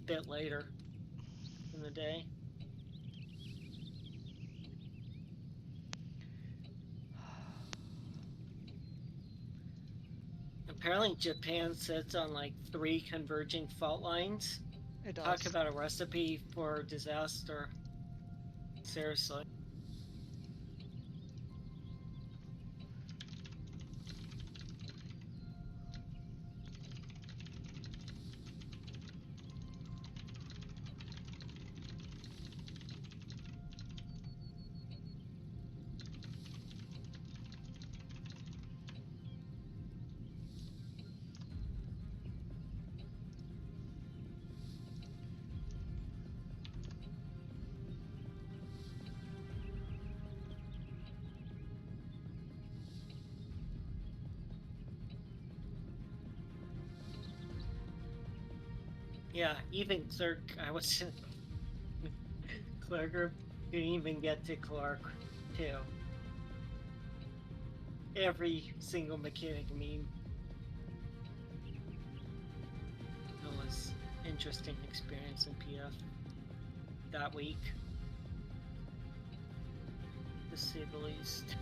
bit later in the day. Apparently Japan sits on like 3 converging fault lines. It does. Talk about a recipe for disaster. Seriously. Yeah, even Clerk, I was Clerk didn't even get to Clark too. Every single mechanic meme. It was interesting experience in PF that week, to say the least.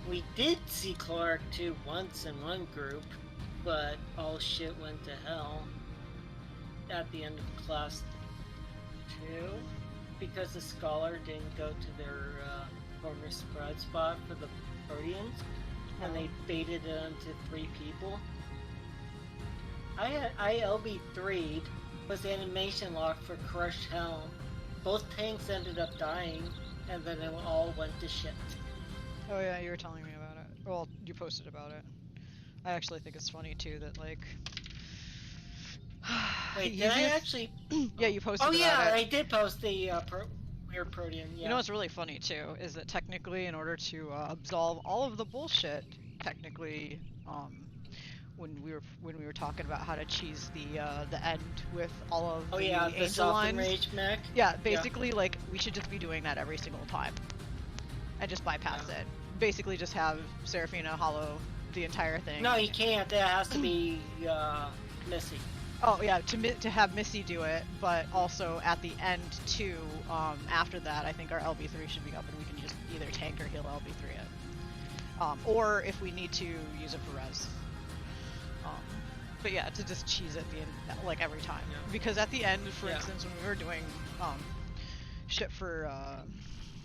We did see Clark 2 once in one group, but all shit went to hell at the end of class 2 because the Scholar didn't go to their corner spread spot for the Proteans, and they baited it onto 3 people. I LB3'd, was animation locked for Crushed Helm. Both tanks ended up dying, and then it all went to shit. Oh yeah, you were telling me about it. Well, you posted about it. I actually think it's funny too that like. Wait, did I actually? Yeah, you posted. Oh about yeah, it. I did post the weird Protean. Yeah. You know what's really funny too is that technically, in order to absolve all of the bullshit, technically, when we were talking about how to cheese the end with all of the angel lines. Rage mech. Yeah, basically, like we should just be doing that every single time, and just bypass it. Basically, just have Seraphina hollow the entire thing. No, you can't. That has to be Missy. Oh yeah, to have Missy do it, but also at the end too. After that, I think our LB3 should be up, and we can just either tank or heal LB3 it, or if we need to use it for res. But yeah, to just cheese it the end, like every time, because at the end, for instance, when we were doing shit for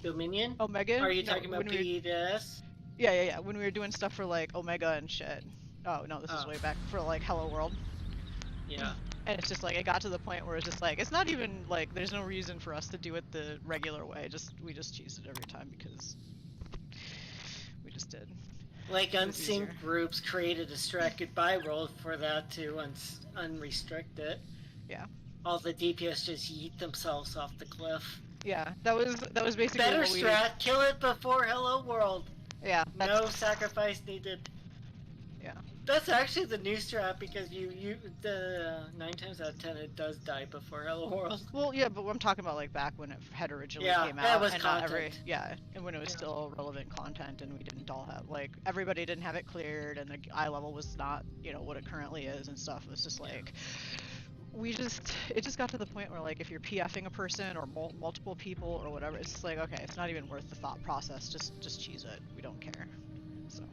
Dominion. Omega. Are you talking about PDS? Yeah. When we were doing stuff for like Omega and shit. Oh no, this is way back for like Hello World. Yeah. And it's just like it got to the point where it's just like it's not even like there's no reason for us to do it the regular way. We just cheesed it every time because we just did. Like Unseen Groups created a strat goodbye roll for that to unrestrict it. Yeah. All the DPS just yeet themselves off the cliff. Yeah, that was basically better strat. Kill it before Hello World. Yeah. No sacrifice needed. Yeah. That's actually the new strat because the 9 times out of 10 it does die before Hello World. Well, yeah, but I'm talking about like back when it had originally came out, that was and content. and when it was still relevant content, and we didn't all have like everybody didn't have it cleared, and the eye level was not what it currently is and stuff. It was just like it just got to the point where like if you're PFing a person or multiple people or whatever, it's just like okay, it's not even worth the thought process. Just cheese it. We don't care. So.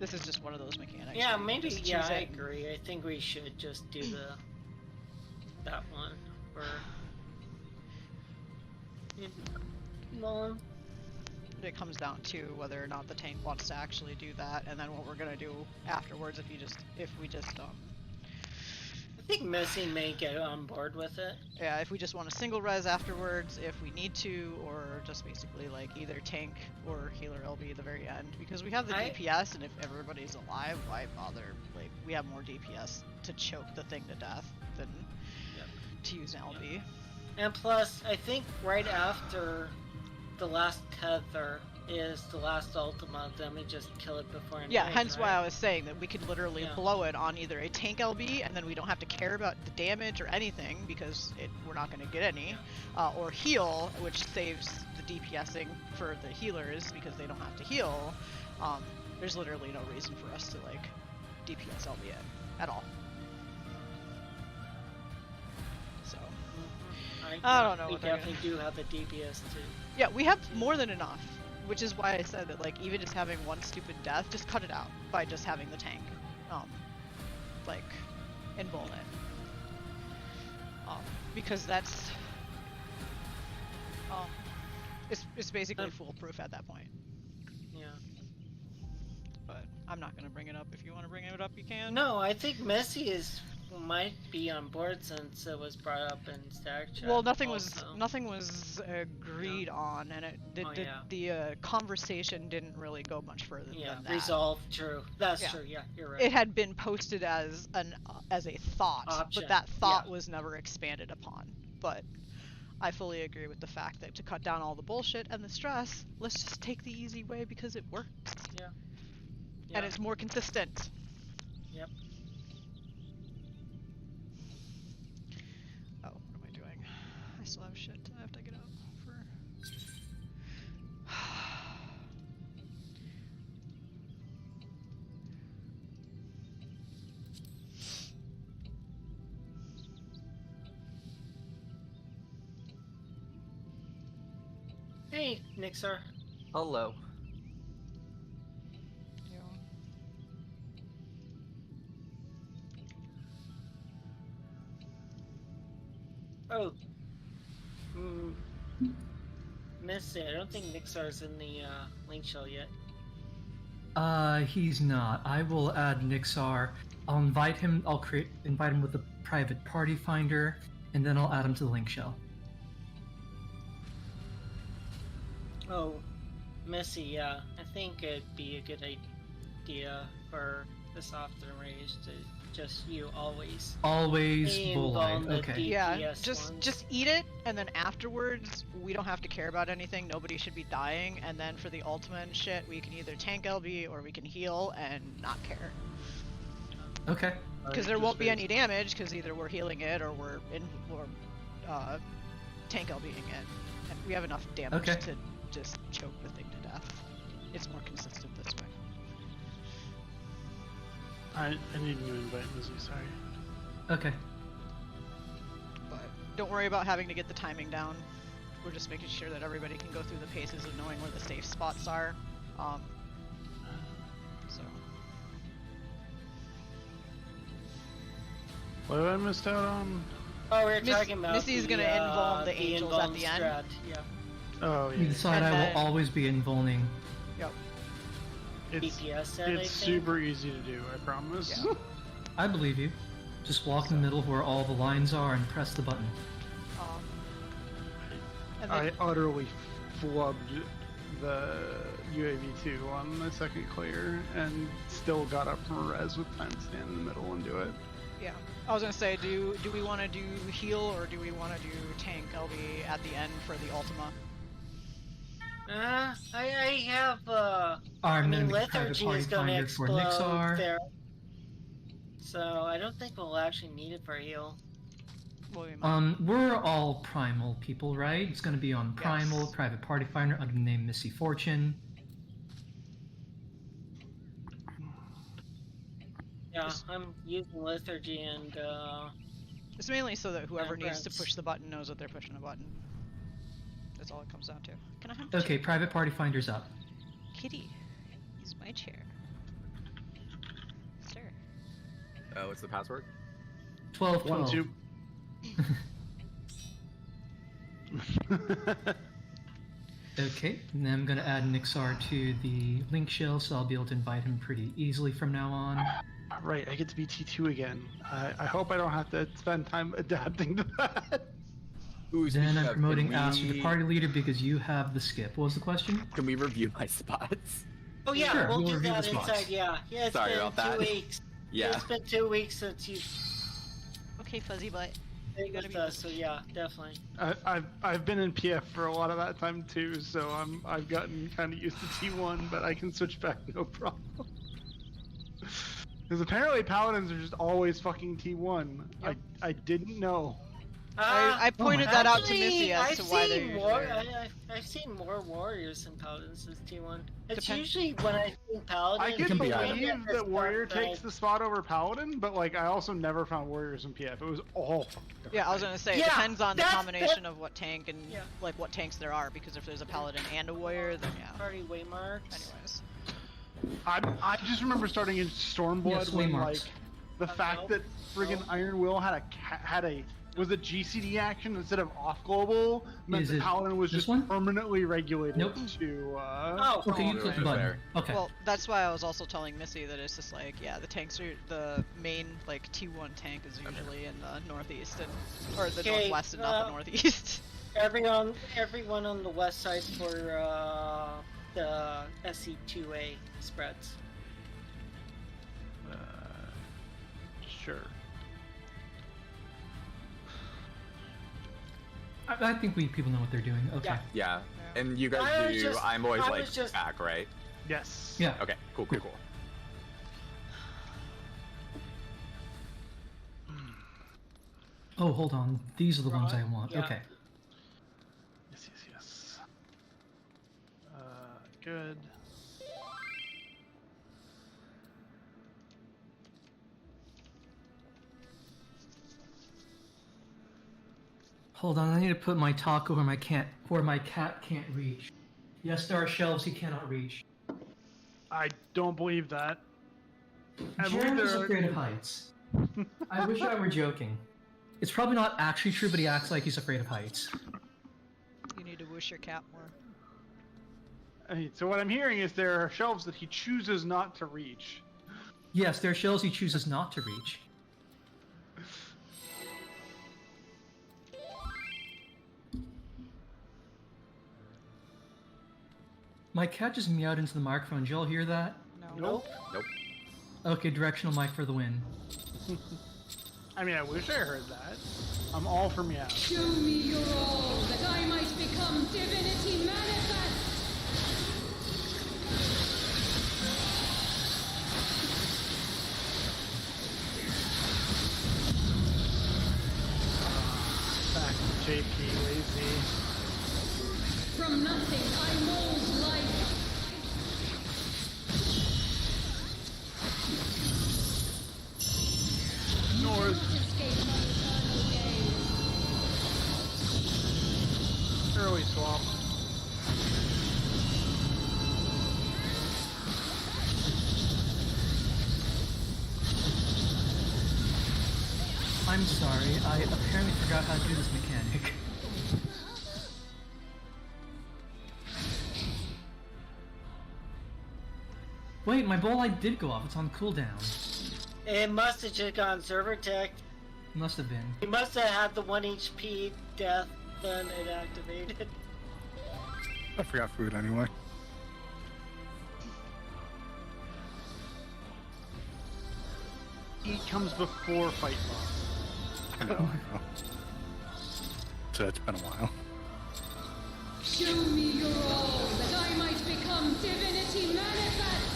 This is just one of those mechanics. Yeah, maybe. Yeah, I agree. I think we should just do that one for Mullen. It comes down to whether or not the tank wants to actually do that, and then what we're gonna do afterwards if we just I think Missy may get on board with it. Yeah, if we just want a single res afterwards, if we need to, or just basically like either tank or healer LB at the very end. Because we have the DPS, and if everybody's alive, why bother? Like, we have more DPS to choke the thing to death than to use an LB. And plus, I think right after the last tether, is the last Ultima, then we just kill it before it Yeah, dies, hence why right? I was saying that we could literally Yeah. blow it on either a tank LB, and then we don't have to care about the damage or anything because we're not going to get any, or heal, which saves the DPSing for the healers because they don't have to heal. There's literally no reason for us to like DPS LB it at all. So I don't know We what they're definitely do have the DPS too. yeah, we have more than enough, which is why I said that like even just having one stupid death, just cut it out by just having the tank, like invuln it, because that's it's basically foolproof at that point. Yeah. But I'm not gonna bring it up. If you want to bring it up, you can. No, I think Messi might be on board since it was brought up in Static Chat. Well, nothing also. was agreed on, and the conversation didn't really go much further than that. Resolved. True. That's true. Yeah, you're right. It had been posted as a thought, Option. but that thought was never expanded upon. But I fully agree with the fact that to cut down all the bullshit and the stress, let's just take the easy way because it works. Yeah. And it's more consistent. Yep. Oh, what am I doing? I still have shit I have to get up for. Hey, Nixar. Hello. Oh. Missed it. I don't think Nixar's in the link shell yet. He's not. I will add Nixar. I'll invite him. Invite him with a private party finder, and then I'll add him to the link shell. Oh, Missy, yeah. I think it'd be a good idea for this often rage to just you always Volite. Okay. Yeah, just eat it, and then afterwards we don't have to care about anything. Nobody should be dying, and then for the ultimate and shit, we can either tank LB or we can heal and not care. Okay. Because there won't be any damage, because either we're healing it or we're tank LBing it, and we have enough damage to just choke the thing to death. It's more consistent this way. I need to invite Lizzie, sorry. Okay. But don't worry about having to get the timing down. We're just making sure that everybody can go through the paces of knowing where the safe spots are. So. What have I missed out on? Oh, we were talking about Missy's gonna invuln the angels at the end. Strat. Yeah. Oh, yeah. You decide I will always be invulning. Yep. It's super easy to do, I promise. Yeah. I believe you. Just walk in the middle of where all the lines are and press the button. I utterly flubbed the UAV2 on the second clear and still got up from a res with time to stand in the middle and do it. Yeah. I was gonna say, do we want to do heal or do we want to do tank LB at the end for the Ultima? I have Lethargy is gonna explode Nixar. there. So I don't think we'll actually need it for heal. We're all primal people, right? It's gonna be on primal, private party finder under the name Missy Fortune. Yeah, I'm using Lethargy and it's mainly so that whoever needs to push the button knows that they're pushing a button. That's all it comes down to. Can I have Okay, private party finder's up. Kitty, use my chair. Sir. Oh, what's the password? 1212. Okay, and then I'm going to add Nixar to the link shell, so I'll be able to invite him pretty easily from now on. Right, I get to be T2 again. I hope I don't have to spend time adapting to that. Ooh, then I'm promoting Ash to the party leader because you have the skip. What was the question? Can we review my spots? Oh yeah, sure, we'll do review that the spots. inside. Yeah, it's Sorry been about that. 2 weeks. Yeah. It's been 2 weeks since you. Okay, fuzzy butt. big You gotta with be us, so yeah, definitely. I've been in PF for a lot of that time too, so I've gotten kind of used to T1, but I can switch back no problem. Because apparently paladins are just always fucking T1. Yep. I didn't know. I pointed that out to Missy as I've to why they're seen usually more. there. I've seen more warriors than paladins as T1. It's Depend- usually when I've seen paladins. I can can be believe it's that warrior stuff takes the spot over paladin, but like I also never found warriors in PF. It was all fucking different Yeah, I was things. gonna say, it Yeah, depends on the that's- combination of what tank and, Yeah. like, what tanks there are, because if there's a paladin and a warrior, then yeah. Party waymarks. Anyways. I just remember starting in Stormblood Yes, when waymarks. like the fact that friggin' Iron Will had a was a GCD action instead of off global meant Is the it paladin was this just one? permanently regulated Nope. to Oh, Okay, you no, click the no, button. there. Okay. Well, that's why I was also telling Missy that it's just like, yeah, the tanks are, the main, like, T1 tank is usually in the northeast, and, or the Okay, northwest and not the northeast. Everyone on the west side for the SC2A spreads. sure. I think people know what they're doing. Okay. Yeah. Yeah. Yeah. And you guys I was do. just- I'm always I like was just- back, right? Yes. Yeah. Okay. Cool. Cool. Cool. Oh, hold on. These are the ones I want. Yeah. Okay. Yes. Good. Hold on. I need to put my taco where my cat can't reach. Yes, there are shelves he cannot reach. I don't believe that. I believe Jared is there are- afraid of heights. I wish I were joking. It's probably not actually true, but he acts like he's afraid of heights. You need to wish your cat more. So what I'm hearing is there are shelves that he chooses not to reach. Yes, there are shelves he chooses not to reach. My cat just meowed into the microphone. Did y'all hear that? No. Nope. Nope. Okay, directional mic for the win. I mean, I wish I heard that. I'm all for meow. Show me your all, that I might become divinity manifest! Back to JP, lazy. From nothing I mold life. North. Escape my eternal gaze. Early swap. I'm sorry, I apparently forgot how to do this mechanic. Wait, my bow light did go off. It's on cooldown. It must have just gone server tech. Must have been. He must have had the 1 HP death, then it activated. I forgot food anyway. Eat comes before fight boss. I know. So it's been a while. Show me your all, that I might become divinity manifest!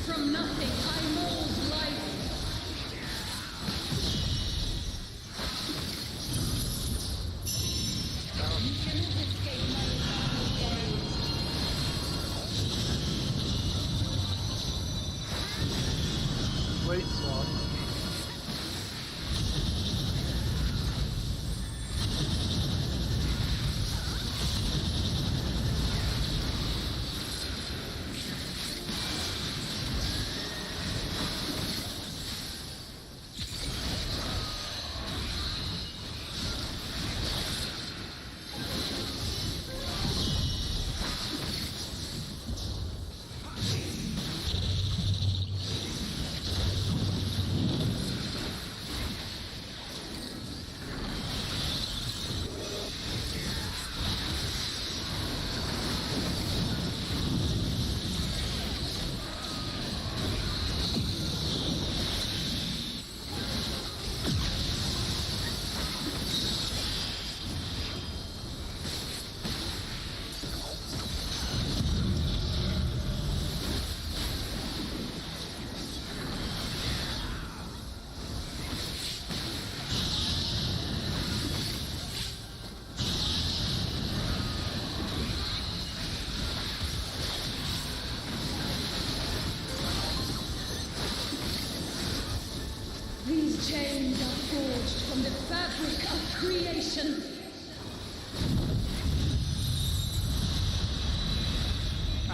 From nothing I mold life. You cannot escape my eternal gaze. Late swap.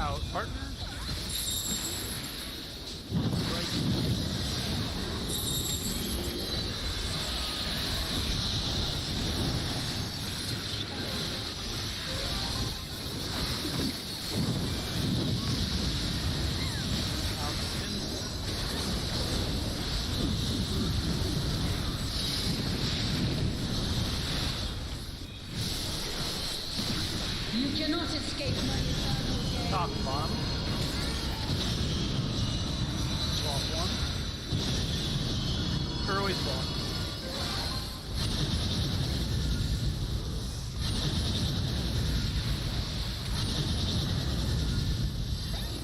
Out, partner. Right. Out, You cannot escape my eternal gaze. top and bottom. Swap one. Early swap.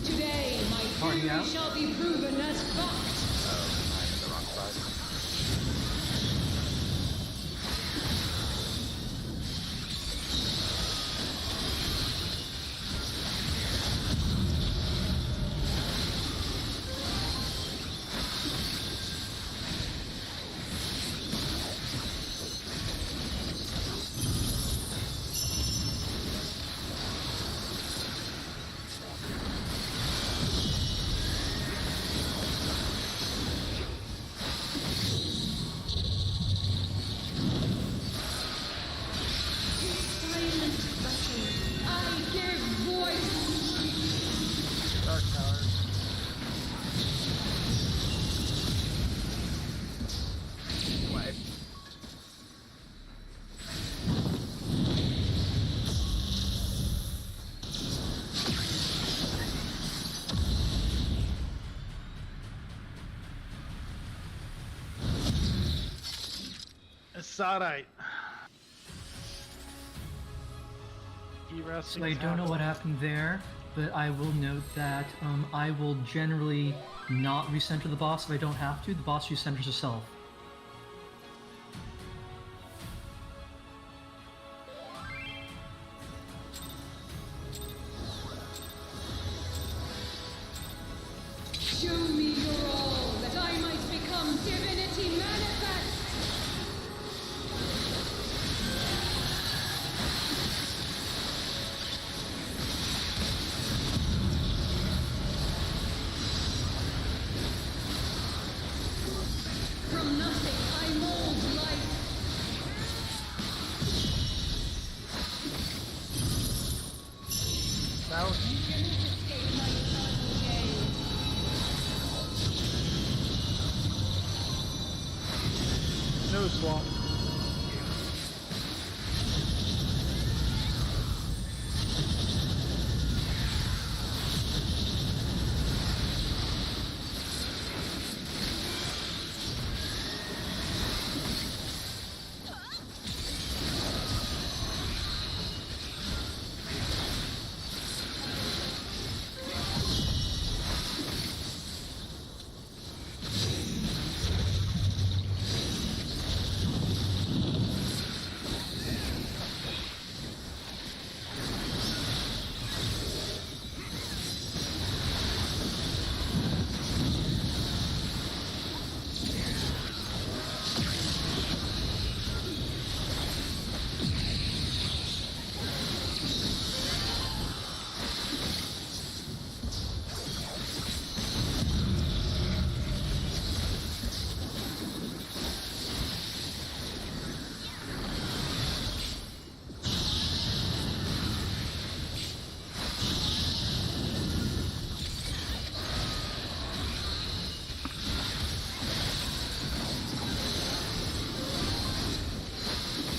Today, my Party theory out. shall be proven as fact. I'm in the wrong side. Silent battle. I give voice. Dark Tower. What? Asadite. So I don't know what happened there, but I will note that I will generally not recenter the boss if I don't have to. The boss recenters herself. Show me your all, that I might become divinity manifest. From nothing I mold life. South. You cannot escape my eternal gaze. No swap.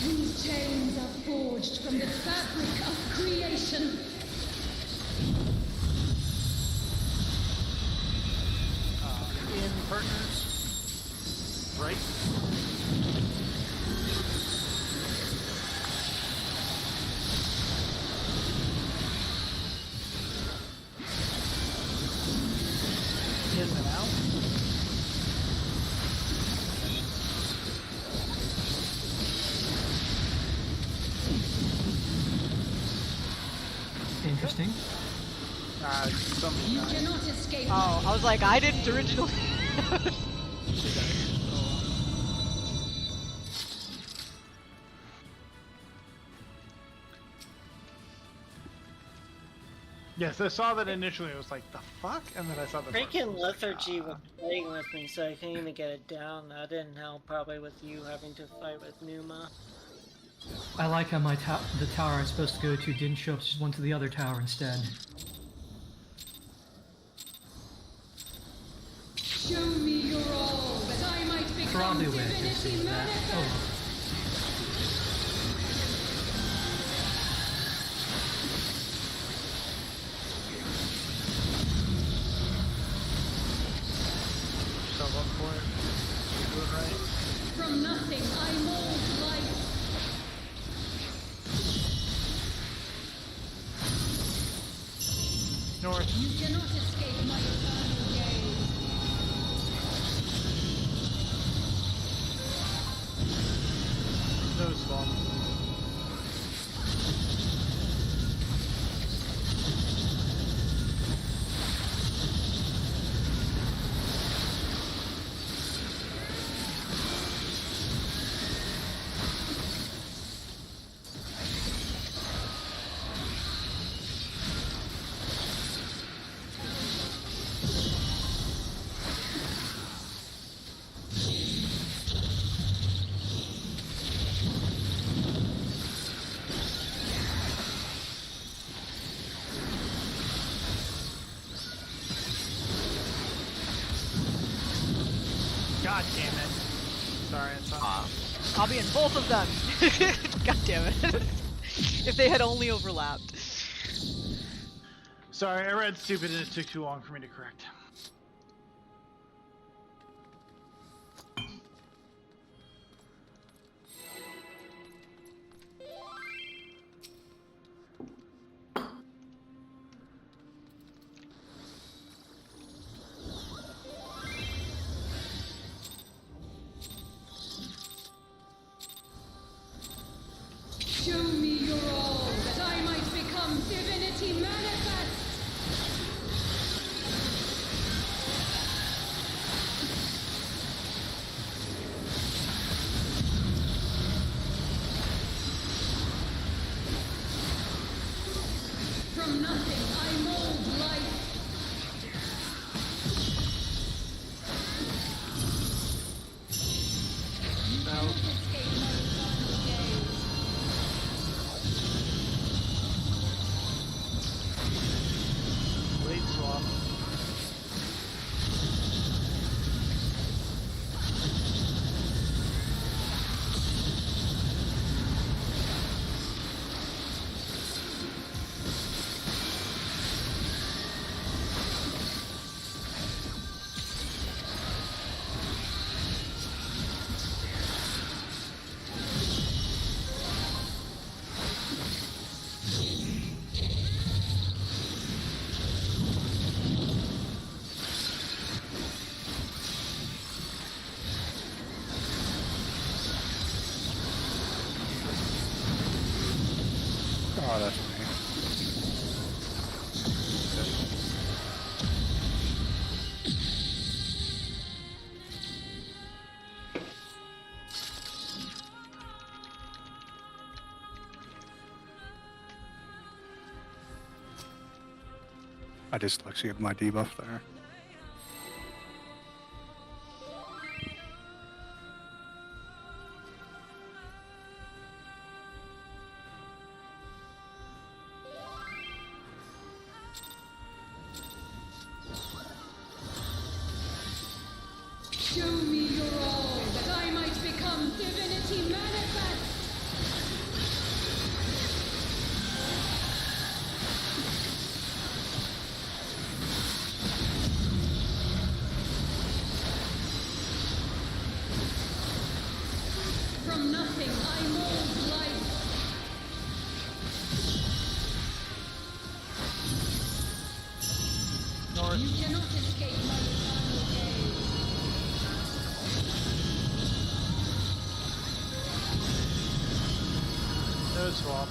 These chains are forged from the fabric of creation. In partners. Right. In and out. Interesting. Something You died. cannot escape Oh, I was like, I didn't originally. Yes, I saw that initially. I was like, the fuck? And then I saw the Freaking was like, Lethargy ah. was playing with me, so I couldn't even get it down. That didn't help, probably with you having to fight with Numa. I like how the tower I was supposed to go to didn't show up, just went to the other tower instead. Show me your all, that I might become Probably a way I could divinity say that. manifest. Oh, Yourself up for it. You're doing right. From nothing I mold life. North. You cannot escape my eternal gaze. No swamp. God damn it. Sorry, it's not. I'll be in both of them. God damn it. If they had only overlapped. Sorry, I read stupid and it took too long for me to correct. Show me your all, that I might become divinity manifest. From nothing I mold life. No. Escape my eternal gaze. Late swap. Oh, that's me. I dyslexia'd my debuff there. Show me your all, that I might become divinity manifest. From nothing I mold life. North. You cannot escape my eternal gaze. No swap.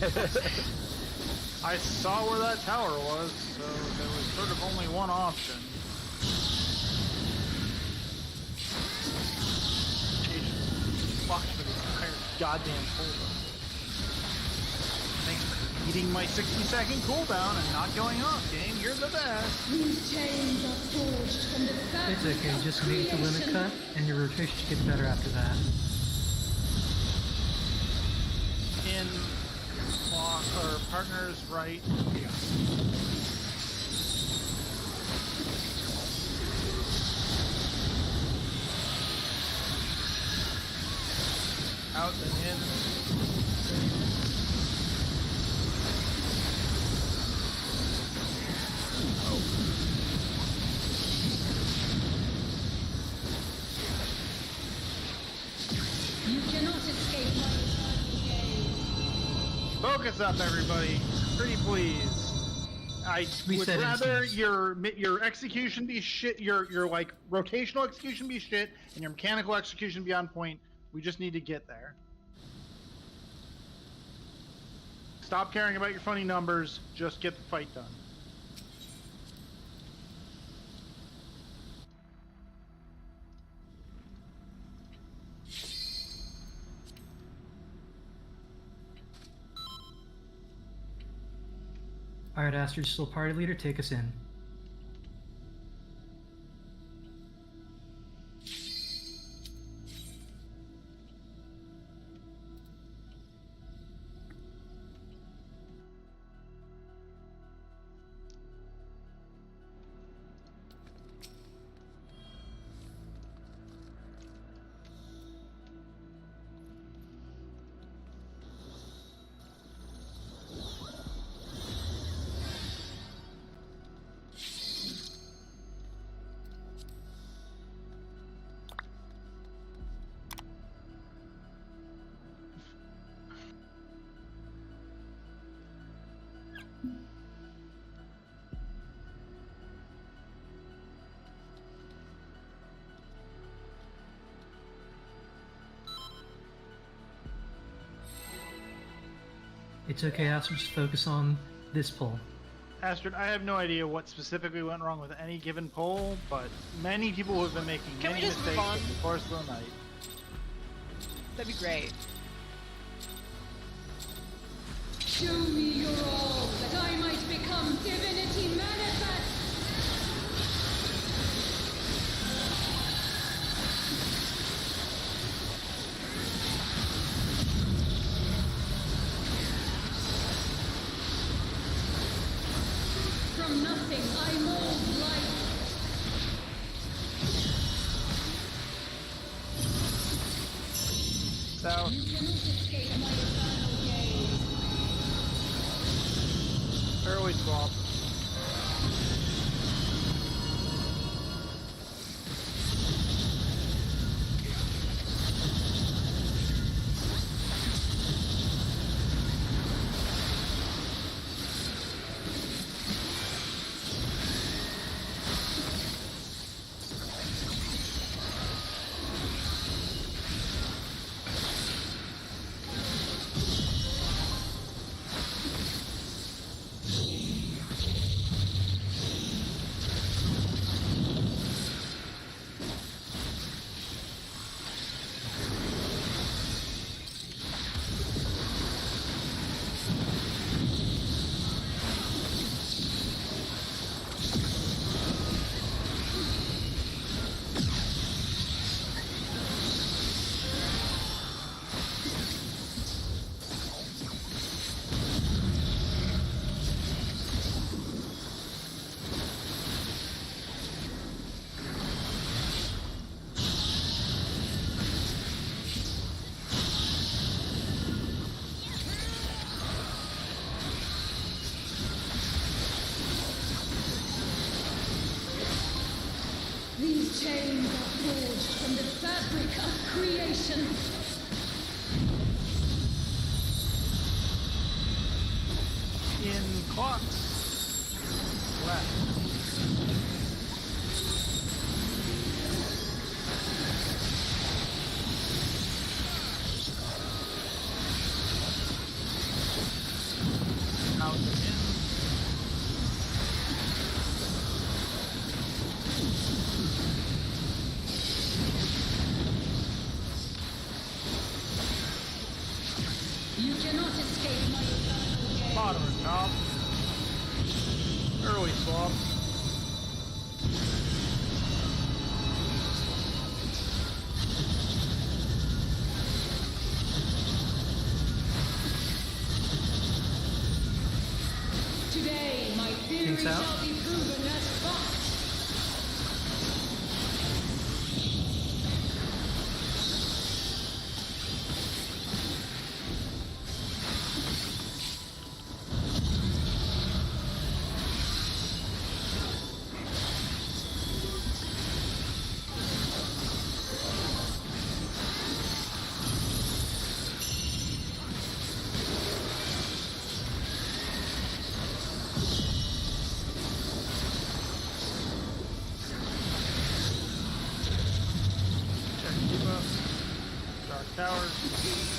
I saw where that tower was, so there was sort of only one option. Jesus fucked for the entire goddamn cooldown. Thanks for eating my 60-second cooldown and not going off, game. You're the best. These chains are forged from the fabric It's okay, of just make the limit creation. cut, and your rotation should get better after that. In clock or partners right. Out and in. You cannot escape my eternal gaze. Focus up, everybody. Pretty please. I would Reset rather instance. your execution be shit, your like rotational execution be shit, and your mechanical execution be on point. We just need to get there. Stop caring about your funny numbers. Just get the fight done. Alright, Astrid, still party leader, take us in. It's okay, Astrid, just focus on this pull. Astrid, I have no idea what specifically went wrong with any given poll, but many people have been making Can we many just move mistakes on? over the course of the night. That'd be great. Show me your all, that I might become divinity manifest. From nothing I mold life. South. You cannot escape my eternal gaze. Early swap. These chains are forged from the fabric of creation. In clock. Left. points out. shall be proven as fact. Check debuff. Dark Tower.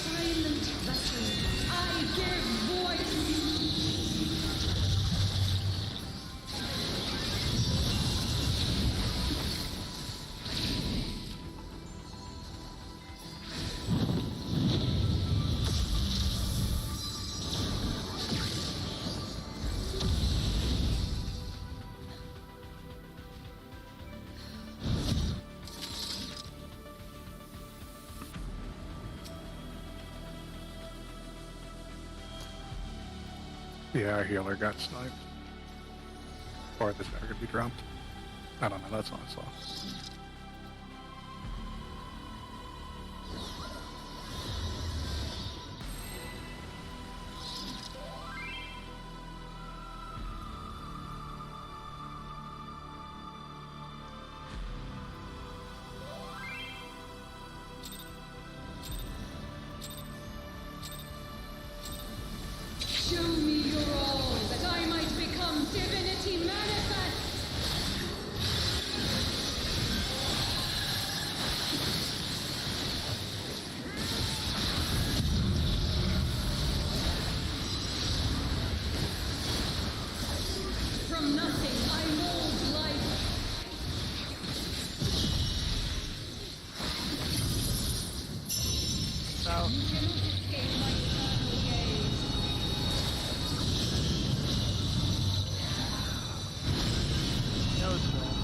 Silent battle. I give voice. Yeah, our healer got sniped. Or this guy could be dropped. I don't know, that's what I saw. Show me your all, that I might become divinity manifest. From nothing I mold life. South. You cannot escape my eternal gaze. No spell.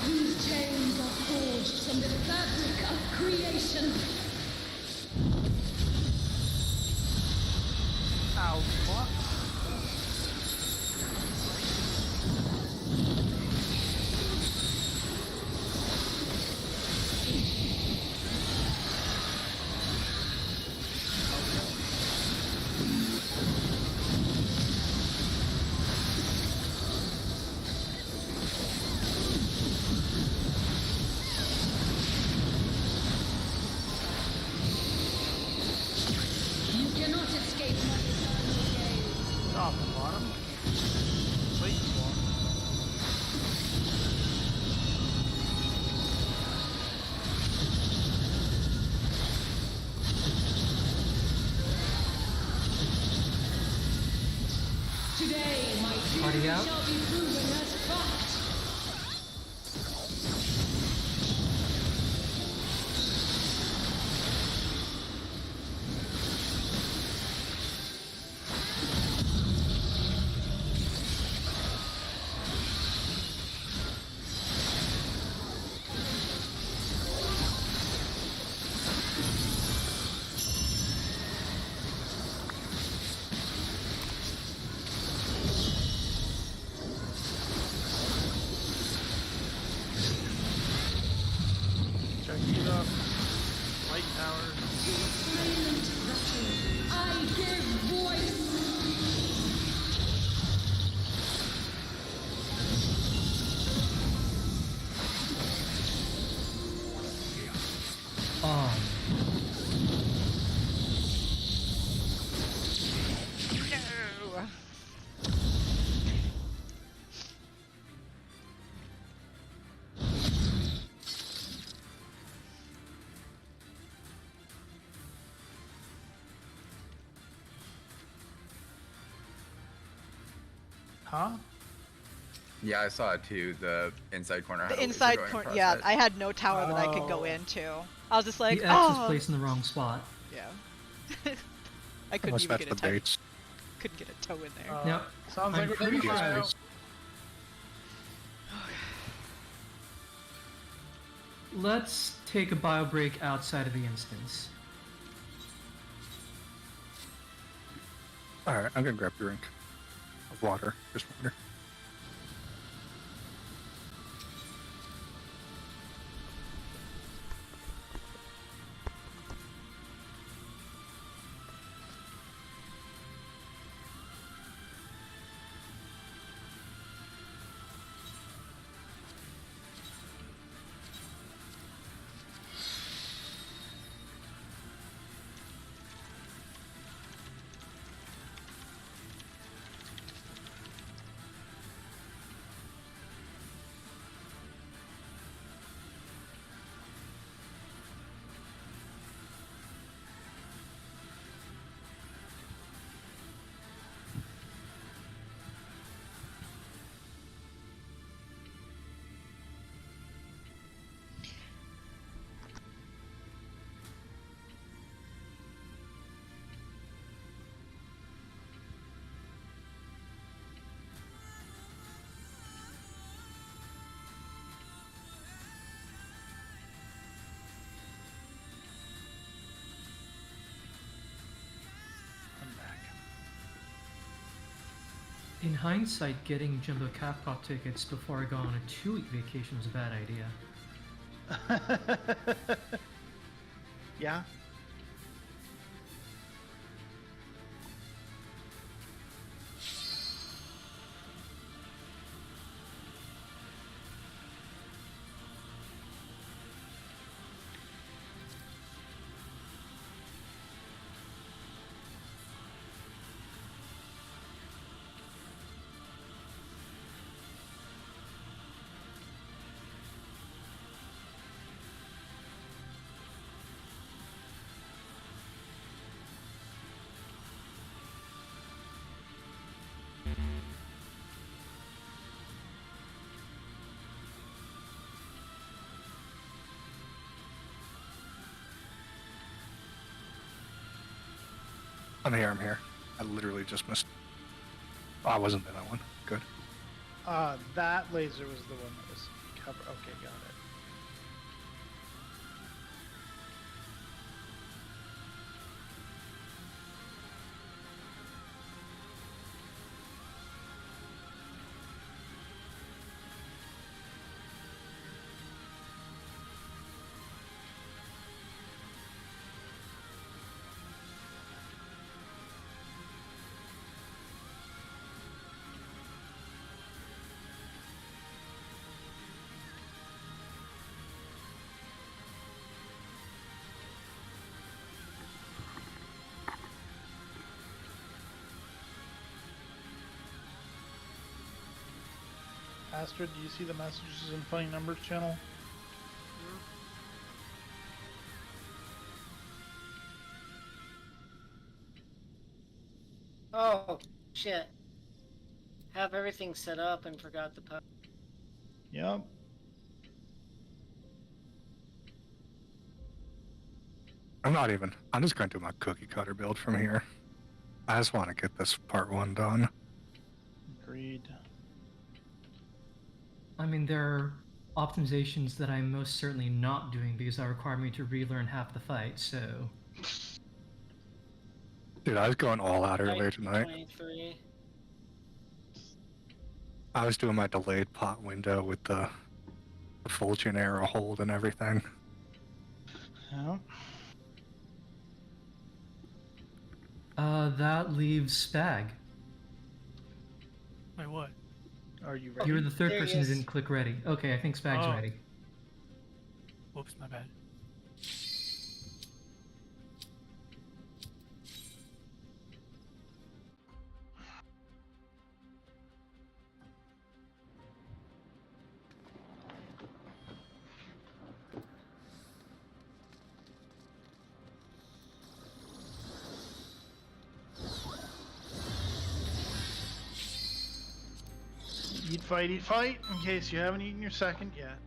These chains are forged from the fabric of creation. Ow, what? You cannot escape my eternal gaze. Top and bottom. Sweet swamp. Today, my Party theory out? shall be proven as fact. Huh? Yeah, I saw it too. The inside corner. had The a laser inside going corner. across Yeah, it. I had no tower that I could go Oh. into. I was just like, The X was oh. placed in the wrong spot. Yeah. I couldn't Unless even that's get the a baits. couldn't get a toe in there. Now, Sounds I'm like we're pretty taking sure- fire out. Let's take a bio break outside of the instance. Alright, I'm gonna grab a drink of water. Just water. I'm back. In hindsight, getting jumbo Capcom tickets before I go on a 2-week vacation was a bad idea. Yeah. I'm here, I'm here. I literally just missed. Oh, I wasn't in that one. Good. That laser was the one that was covered. Okay, got it. Astrid, do you see the messages in funny numbers channel? Oh, shit. Have everything set up and forgot the power. Yep. I'm not even. I'm just going to do my cookie cutter build from here. I just want to get this part 1 done. Agreed. I mean, there are optimizations that I'm most certainly not doing because that require me to relearn half the fight, so... Dude, I was going all out earlier tonight. 23. I was doing my delayed pot window with the Fulgent arrow hold and everything. Yeah. That leaves Spag. Wait, what? Are you ready? You were the third There he person who is. didn't click ready. Okay, I think Spag's Oh. ready. Whoops, my bad. fight, eat, fight, in case you haven't eaten your second yet.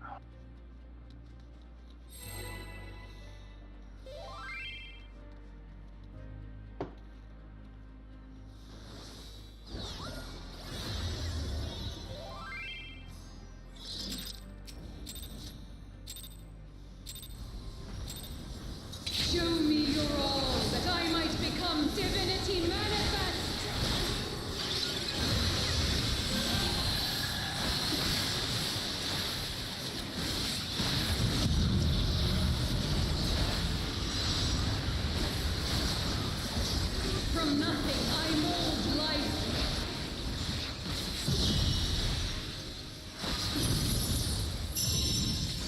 Show me your all, that I might become divinity manifest! From nothing I mold life.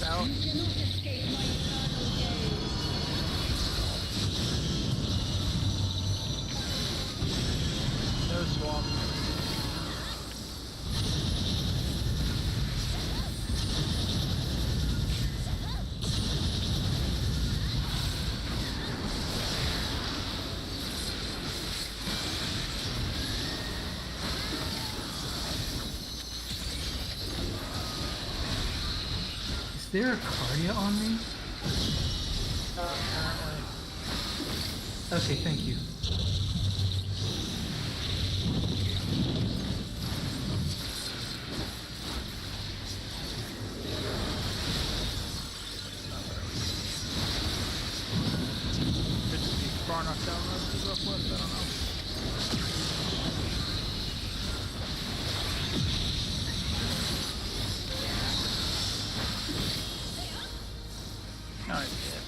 Now, You cannot escape my eternal gaze. no swamp. Is there a cardia on me? Apparently. Okay, thank you. Could just be far enough down the rough left, I don't know. No, it's dead.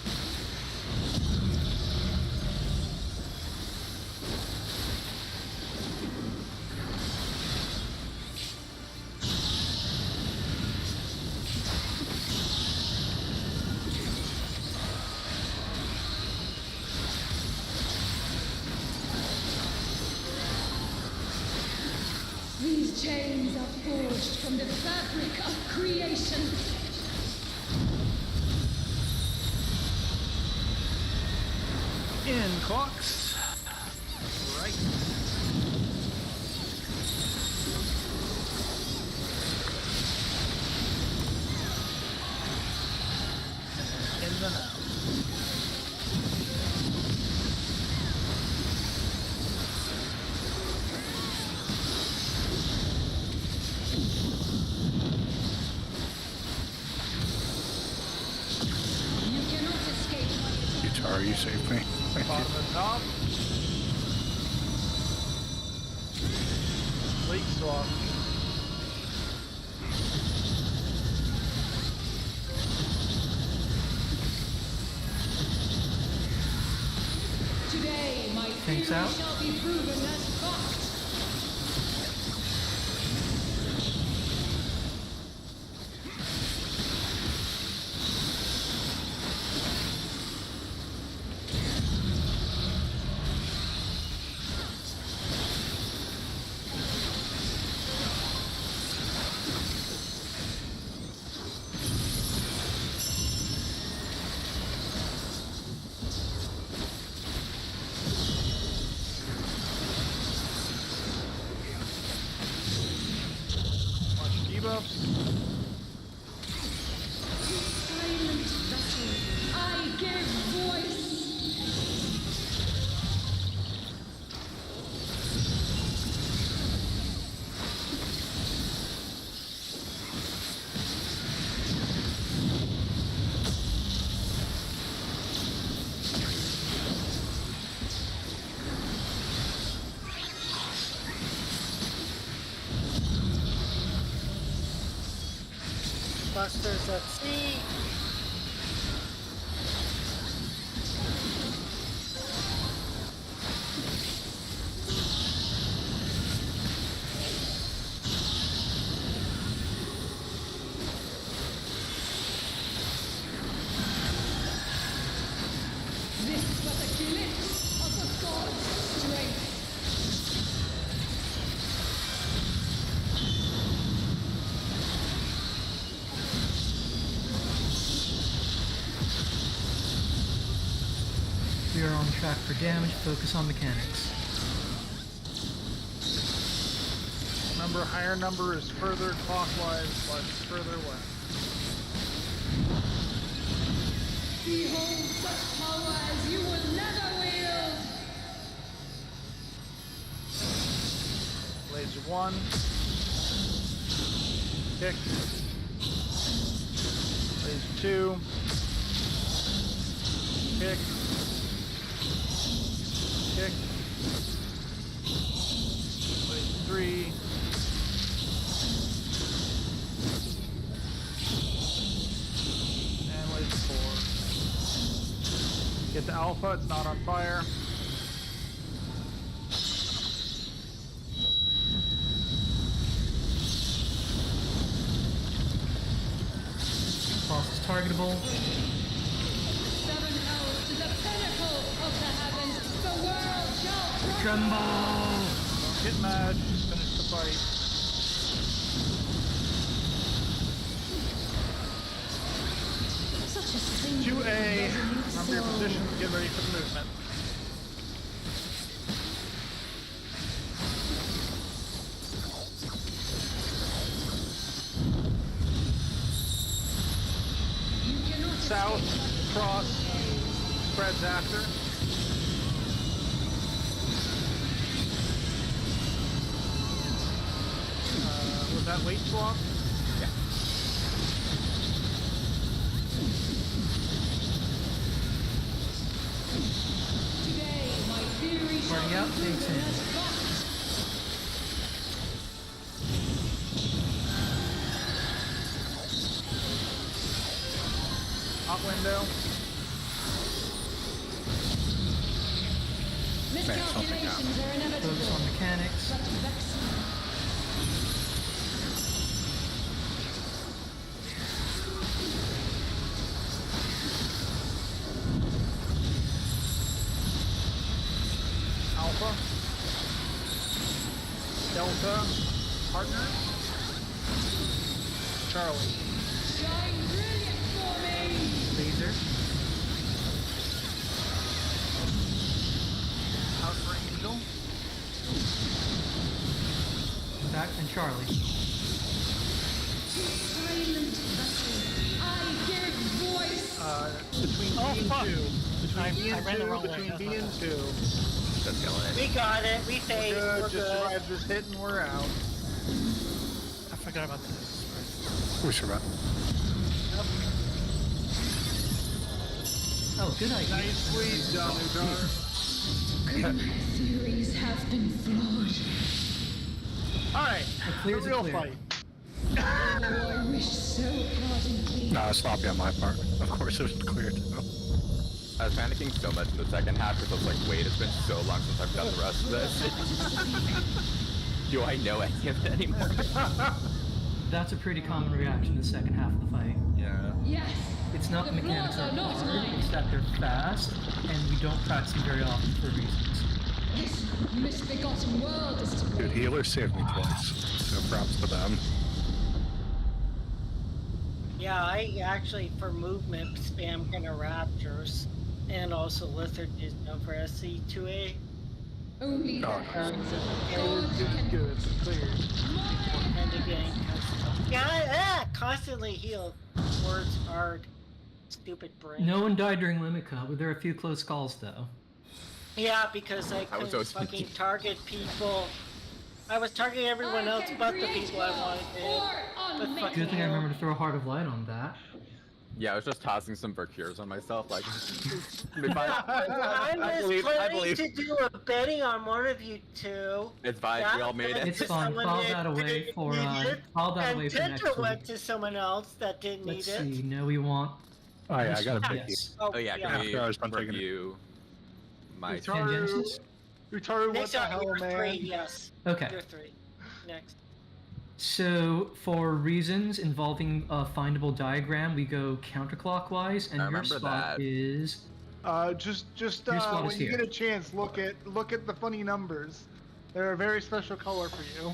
These chains are forged from the fabric of creation. In clocks. Right. In the now. You cannot escape my eternal Guitar, you saved me. Thank Bottom you. and top. Late swap. Today, my Thanks, theory Al. shall be proven as fact. Watch debuffs. Silent vessel, I give voice. Busters at sea. This was a glimpse of the god's strength. We are on track for damage. Focus on mechanics. Remember Remember, higher number is further clockwise, but further west. Behold such power as you will never wield! Laser 1. Kick. Laser 2. Kick. Kick. Laser 3. And laser 4. Get the alpha, it's not on fire. Boss is targetable. 7 hells to the pinnacle of the heavens, the world shall Tremble! Don't get mad, just finish the fight. Such a singular 2A, remember your soul. positions, get ready for the movement. You cannot South, escape. cross, spreads after. Was that weight swap? Yeah. Today, my theory shall Party out, be proven takes in. as fact. Hot window. Miscalculations are inevitable. Focus on mechanics. But vexing. Alpha. Delta. Partner. Charlie. Shine brilliant for me! Laser. Outer Angel. Back and Charlie. Silent vessel, I give voice! Between Oh, B and fuck. 2. Between I B and ran the 2. wrong way. Between That's B my and bad. 2. Just killing it. We got it. We phased. Good. We're Just good. survive this hit and we're out. I forgot about this. We survived. Oh, good idea. Nicely done, Udar. My theories have been flawed. Alright, the clear's a real clear. fight. Oh, I wish so ardently. No, sloppy on my part. Of course it was clear too. I was panicking so much in the second half because I was like, wait, it's been so long since I've done the rest of this. Do I know any of it anymore? That's a pretty common reaction in the second half of the fight. Yeah. Yes! It's not the mechanics flaws are are not hard, mine. it's that they're fast, and we don't practice them very often for reasons. This misbegotten world is to Dude, blame. healer saved me twice, so props to them. Yeah, I actually, for movement, spam kind of Raptors. And also Lizard is known for SC2A. Only the Oh, hands of Good, God good, can... good. Cleared. And again, constantly heal. Words hard. Stupid brain. No one died during Limit Cut, but there are a few close calls though. Yeah, because I I was couldn't always fucking thinking- target people. I was targeting everyone else can but the create people I wealth wanted to hit. or But unmake fucking Good thing I hell. remember to throw a Heart of Light on that. Yeah, I was just tossing some Vercures on myself, like... I was planning to do a betting on one of you two. It's fine, we all made it. It's fine, file that away for, file that And away for next Tetra went week. to someone else that didn't Let's need see, it. no we want... Oh yeah, I this got a one, big yes. Oh yeah, can After I was done we taking it. review my... It's all- Pan Genesis? Utaru, what Next the up, hell, you're man? 3, yes. Okay. You're 3. Next. So, for reasons involving a findable diagram, we go counterclockwise, and I your remember spot that. is... Just Your spot when is you here. get a chance, look at the funny numbers. They're a very special color for you.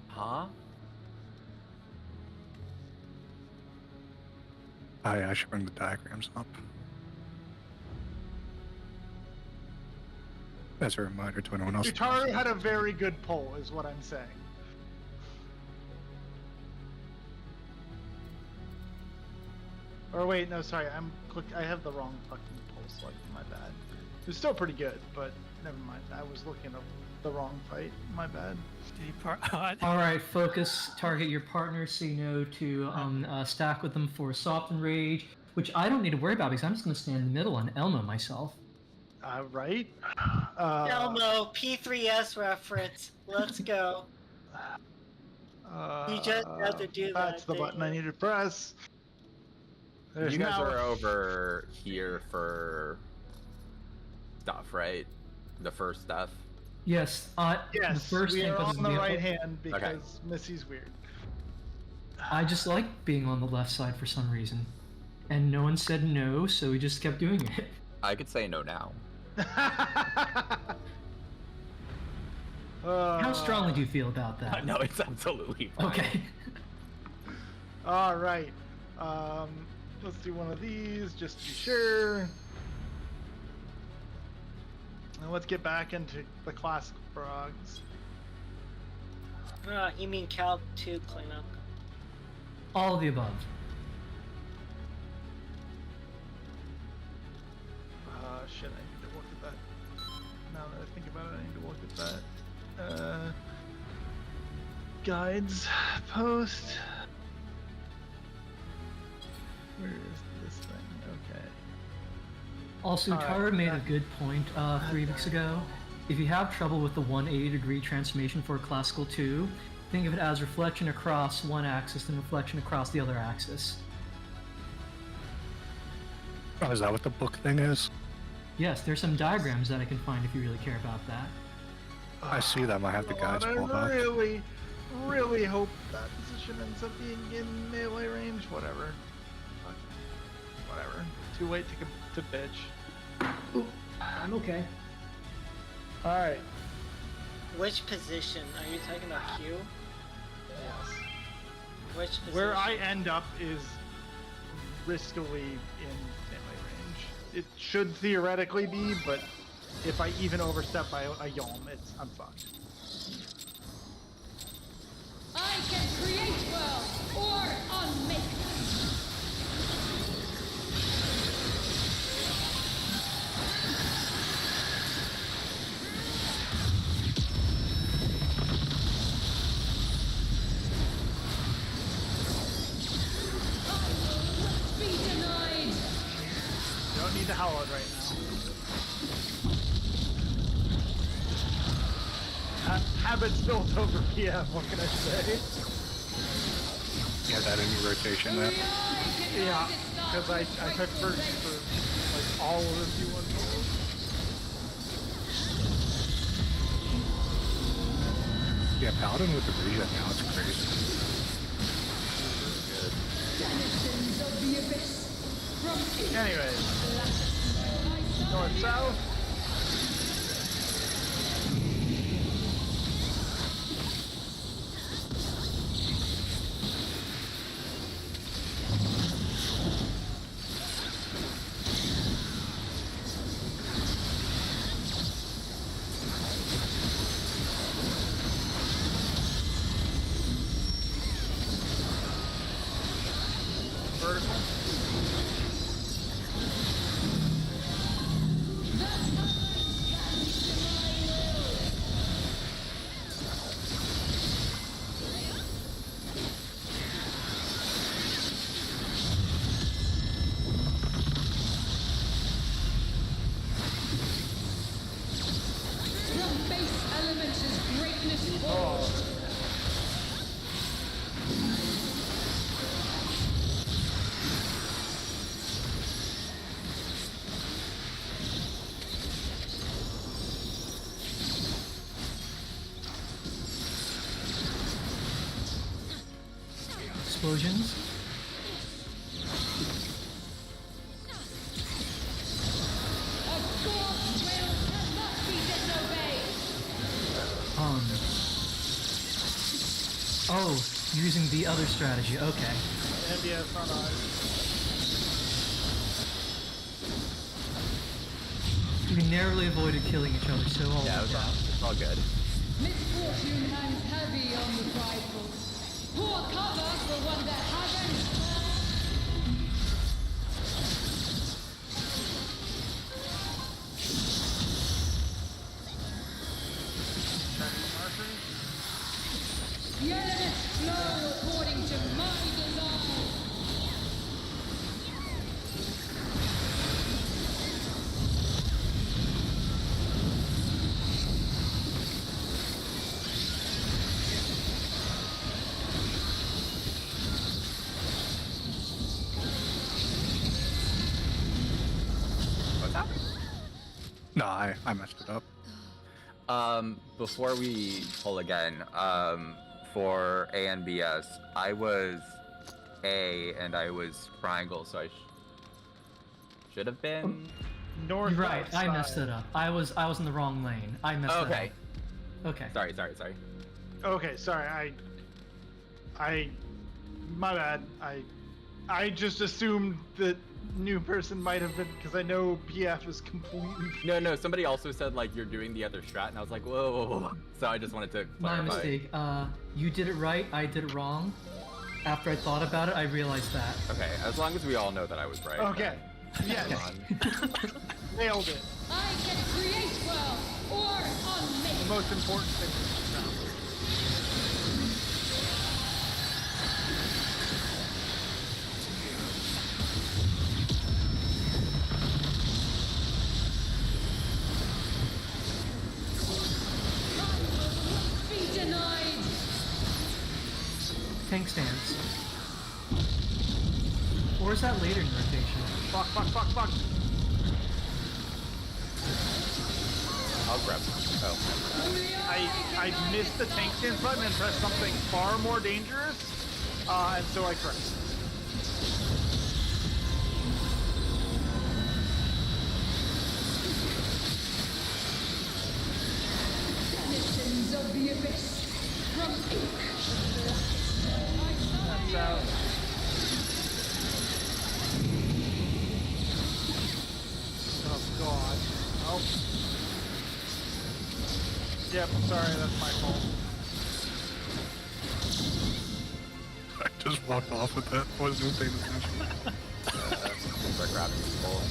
Huh? Oh yeah, I should bring the diagrams up. As a reminder to anyone else. Utaru had a very good poll, is what I'm saying. Or wait, no, sorry, I have the wrong fucking poll selected. My bad. It was still pretty good, but never mind. I was looking at the wrong fight. My bad. All right, focus. Target your partner. Say no to stack with them for soft and rage, which I don't need to worry about because I'm just going to stand in the middle on Elmo myself. Right. Elmo, P3S reference. Let's go. You just have to do that. That's the button I need to press. There's You guys now- are over here for stuff, right? The first stuff. Yes. Yes, the first we thing are causes on the me- right hand because Missy's weird. I just like being on the left side for some reason, and no one said no, so we just kept doing it. I could say no now. How strongly do you feel about that? No, it's absolutely fine. Okay. All right. Let's do one of these just to be sure. And let's get back into the classical frogs. You mean Cal 2 cleanup? All of the above. Shit, I need to look at that. Now that I think about it, I need to look at that. Guides post. Where is this thing? Okay. Also, All right, Tara made a that- good point 3 weeks ago. If you have trouble with the 180-degree transformation for Classical 2, think of it as reflection across one axis and reflection across the other axis. Oh, is that what the book thing is? Yes, there's some diagrams that I can find if you really care about that. I see them. I have the guides pulled up. I really hope that position ends up being in melee range. Whatever. Fuck. Whatever. Too late to bitch. I'm okay. Alright. Which position? Are you talking about Q? Yes. Which position? Where I end up is riskily in melee range. It should theoretically be, but if I even overstep by a yalm, I'm fucked. I can create worlds or unmake them. Be denied. You don't need to howl it right now. Habits built over PM, what can I say? Yeah, that in your rotation there. Yeah, because I took first for like all of the P1 goals. Yeah, Paladin with the regen now, it's crazy. Denizens of the abyss. From Anyways, north south. Vertical. From base elements is greatness forged. Explosions. A God's will cannot be disobeyed. Oh, using the other strategy. Okay. NBS on eyes. We narrowly avoided killing each other, so all Yeah, it's all good. Misfortune hangs heavy on the prideful. Poor cover for one that hasn't. The elements flow according to my design. What's happening? No, I messed it up. Before we pull again, for A and BS, I was A and I was triangle, so I should have been. North. You're right. I outside. messed it up. I was in the wrong lane. I messed it Okay. up. Okay. Sorry. Okay, sorry. My bad. I just assumed that new person might have been because I know PF is completely. No. Somebody also said like you're doing the other strat, and I was like, whoa. So I just wanted to My clarify. mistake. You did it right. I did it wrong. After I thought about it, I realized that. Okay, as long as we all know that I was right. Okay. then Yes. move on. Nailed it. I can create well or unmake. The most important thing is to know. Be denied. Tank stance. Or is that later in rotation? Fuck. I'll grab some. Oh. I missed the tank stance button and pressed something far more dangerous, and so I crashed. Denizens of the abyss. From ink. That's out. Oh god. Oh. Yep, sorry, that's my fault. I just walked off with that. Wasn't even paying attention. Start grabbing people.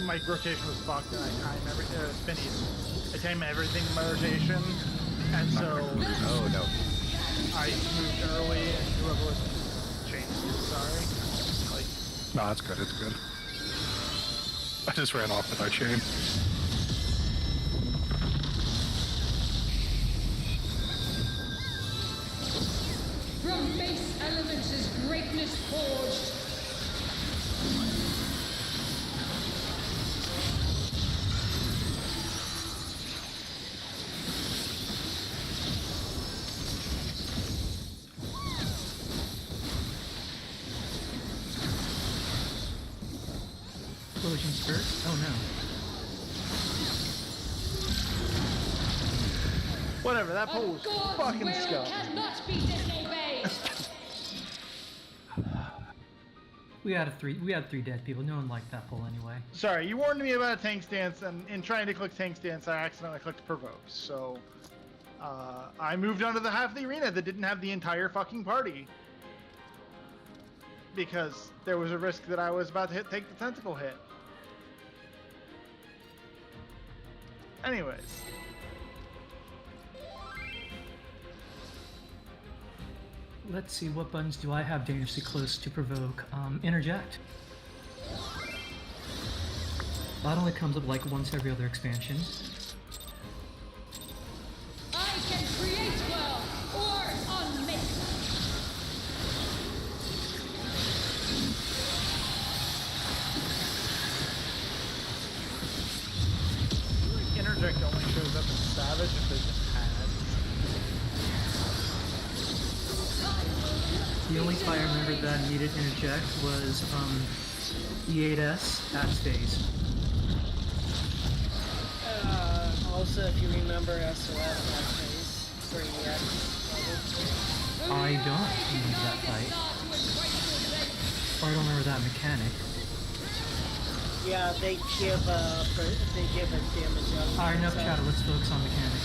My rotation was fucked and I timed spinnies. I timed everything in my rotation, and so Oh no. I moved early and whoever was changed. Sorry. Like, No, it's good. It's good. I just ran off with our chain. From base elements is greatness forged. Explosion skirt? Oh no. whatever, that pole A was god's fucking will scum. cannot be disobeyed. We had three dead people. No one liked that pull anyway. Sorry, you warned me about a tank stance, and in trying to click tank stance, I accidentally clicked provoke. So, I moved onto the half of the arena that didn't have the entire fucking party. Because there was a risk that I was about to take the tentacle hit. Anyways. Let's see, what buttons do I have dangerously close to provoke? Interject. That only comes up like once every other expansion. I can create well or unmake. Interject only shows up in Savage if there's an ad. The only fight I remember that needed interject was E8S at phase. Also, if you remember SOS that phase for EX level I don't remember that fight. Or I don't remember that mechanic. Yeah, they give a damage up. Alright, enough so- chatter. Let's focus on mechanic.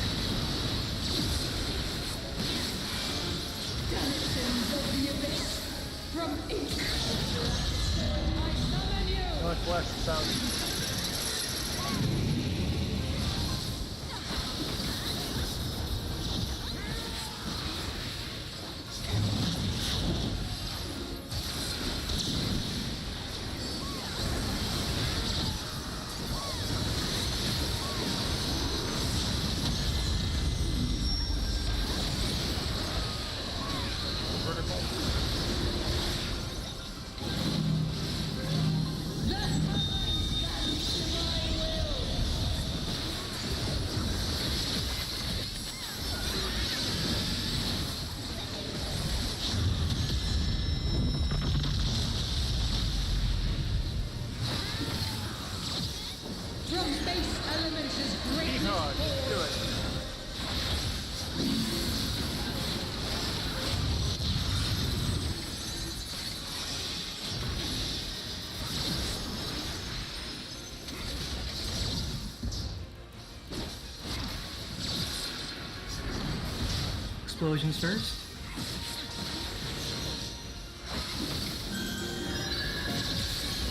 Denizens of the abyss, from ink. I summon you. Northwest, south. From base elements is greatness God, do born. it. Explosions first.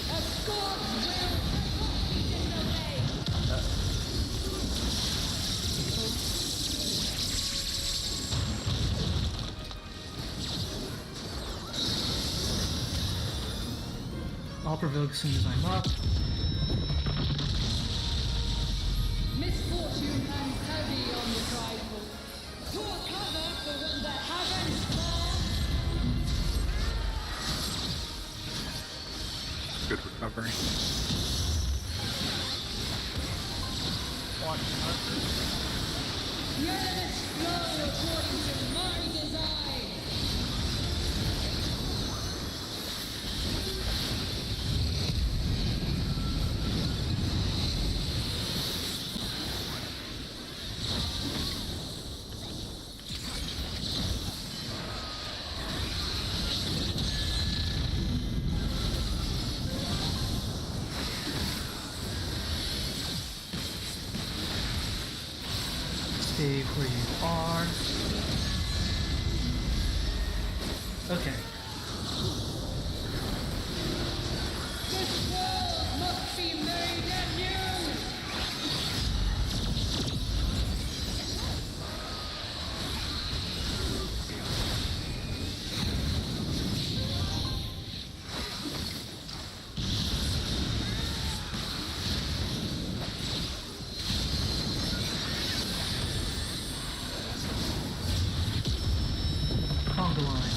A god will not be disobeyed. I'll provoke as soon as I'm up. Misfortune hangs heavy on the tribal. Pour cover for when the heavens fall. Good recovery. Watching Hunter. The elements flow according to my design. Stay where you are. Okay. This world must be made anew. Conga line.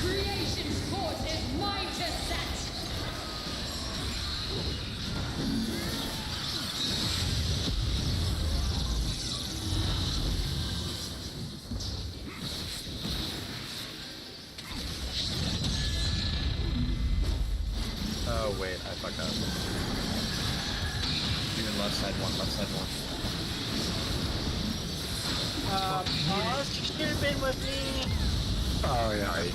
Creation's force is mine to set. Oh wait, I fucked up. Even left side one, left side one. Boss, you should have been with me. Oh yeah. Sorry.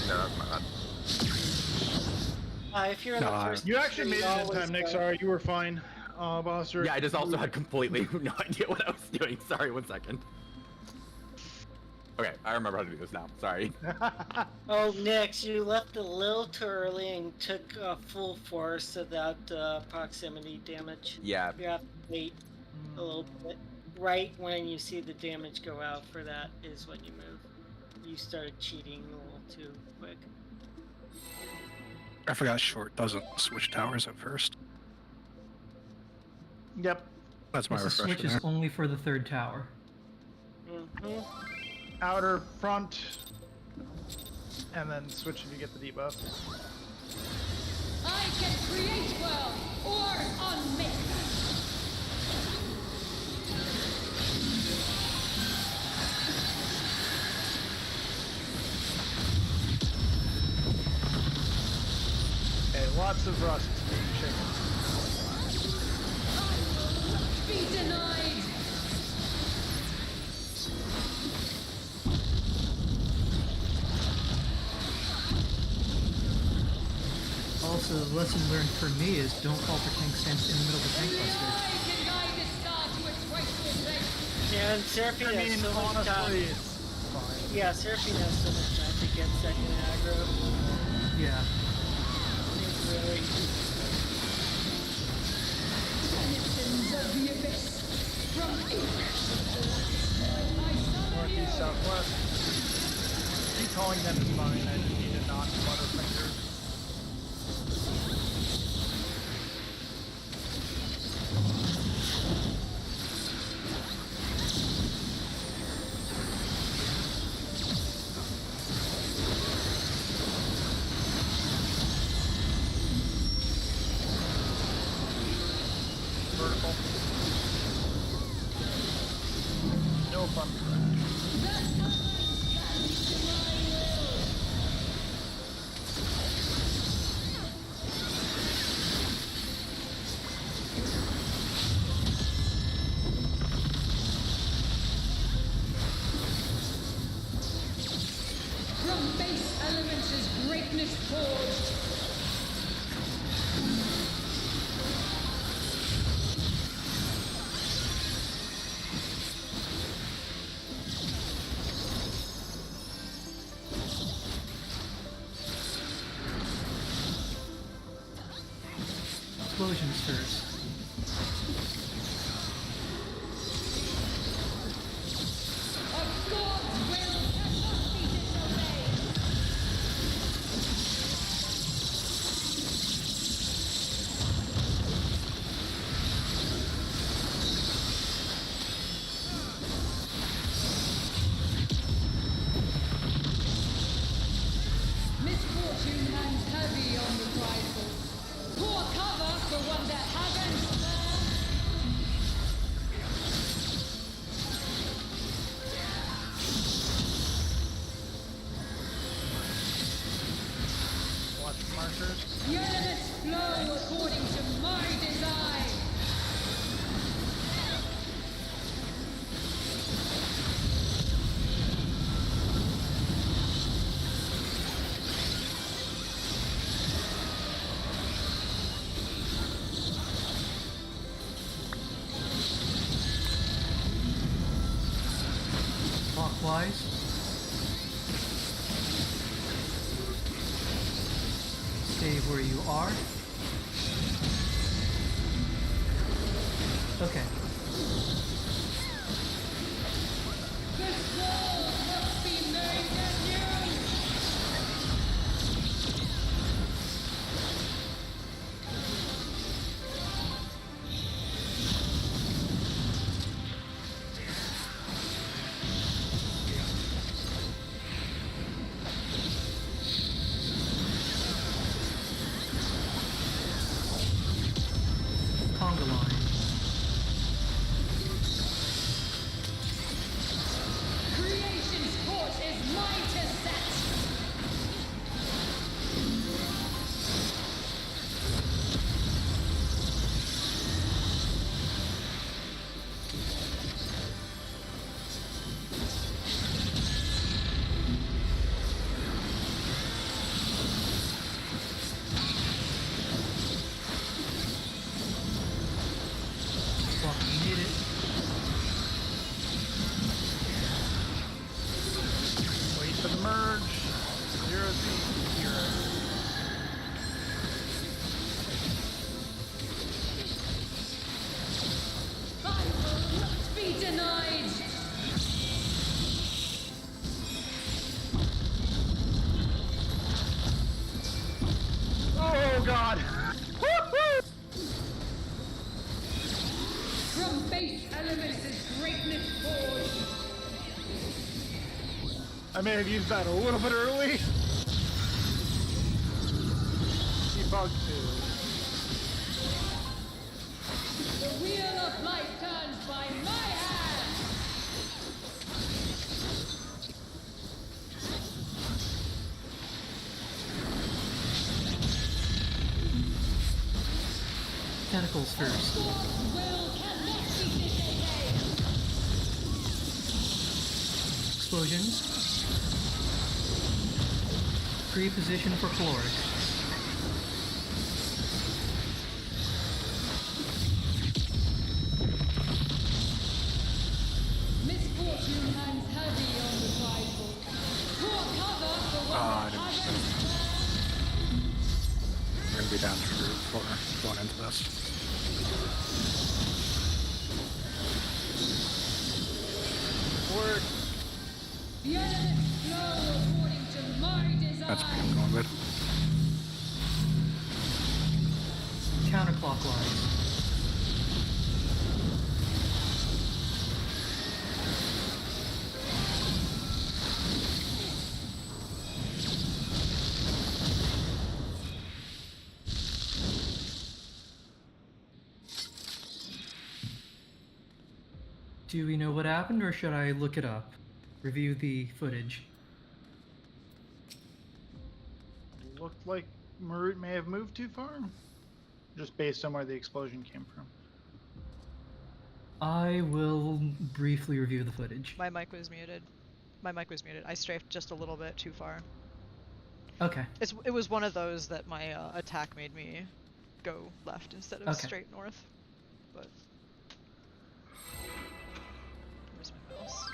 No, I'm not. If you're in the No, first, You actually made it in always time, Nick. go. Sorry, you were fine. Boster. Yeah, I just also had completely no idea what I was doing. Sorry, 1 second. Okay, I remember how to do this now. Sorry. Oh, Nix, you left a little too early and took full force of that proximity damage. Yeah. You have to wait a little bit. Right when you see the damage go out for that is when you move. You started cheating a little too quick. I forgot short doesn't switch towers at first. Yep. That's my Yes, the refresher switch is there. only for the third tower. Mm-hmm. Outer, front, and then switch if you get the debuff. I can create well or unmake. Okay, lots of rust being shaken. Be denied. So the lesson learned for me is don't fall for tank stance in the middle of the tank Only cluster. I can guide the star to its rightful place. Yeah, and Seraphine I has mean, so much time. honestly, it's fine. Yeah, Seraphine has so much time to get second aggro. Yeah. It's really. Denizens of the abyss. From Northeast, southwest. Keep calling them is fine. I just need to knock Butterfingers. Vertical. No fun crash. From base elements is greatness forged. Explosions first. Of God's will cannot be disobeyed. Misfortune hangs heavy on the prideful. Poor cover for one that hasn't. Watch markers. The elements flow according to my design. Clockwise. Stay where you are. Okay. This wall must be made anew. Conga line. Creation's court is mine to set. Fuck, you need it. Wait for the merge. 0 0. I will not be denied. Oh god! From base elements is greatness forged. I may have used that a little bit early. Debug 2. The wheel of life turns by my hand. Tentacles first. God's will cannot be disobeyed. Explosions. Pre-position for caloric. Fortune hangs heavy on the prideful. Poor cover for what I the didn't others. We're gonna be down through for going into this. Forward. The elements flow according to my design. That's me. I'm going with. Counterclockwise. Do we know what happened, or should I look it up? Review the footage. Looked like Marut may have moved too far. Just based on where the explosion came from. I will briefly review the footage. My mic was muted. My mic was muted. I strafed just a little bit too far. Okay. It was one of those that my attack made me go left instead of Okay. straight north. But where's my mouse?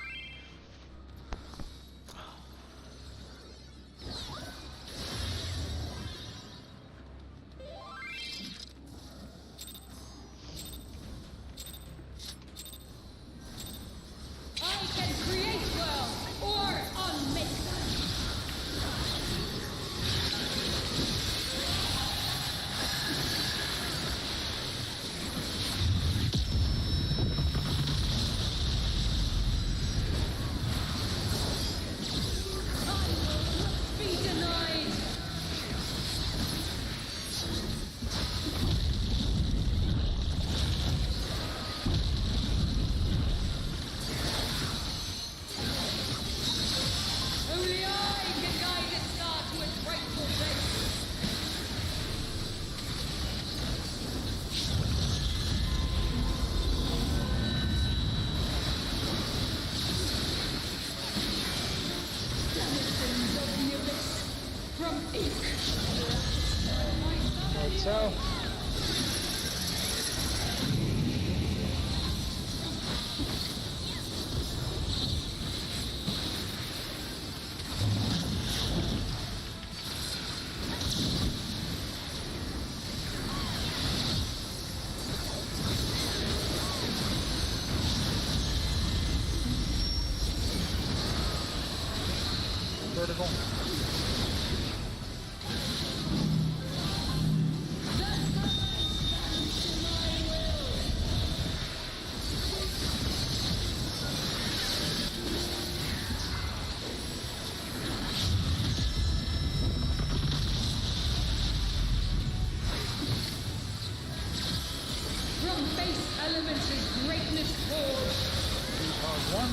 I can create well or unmake them. I will not be denied. Only I can guide its star to its rightful place. Denizens of the abyss, from ink. Right, so. Vertical. From base elements is greatness forged. Pause one.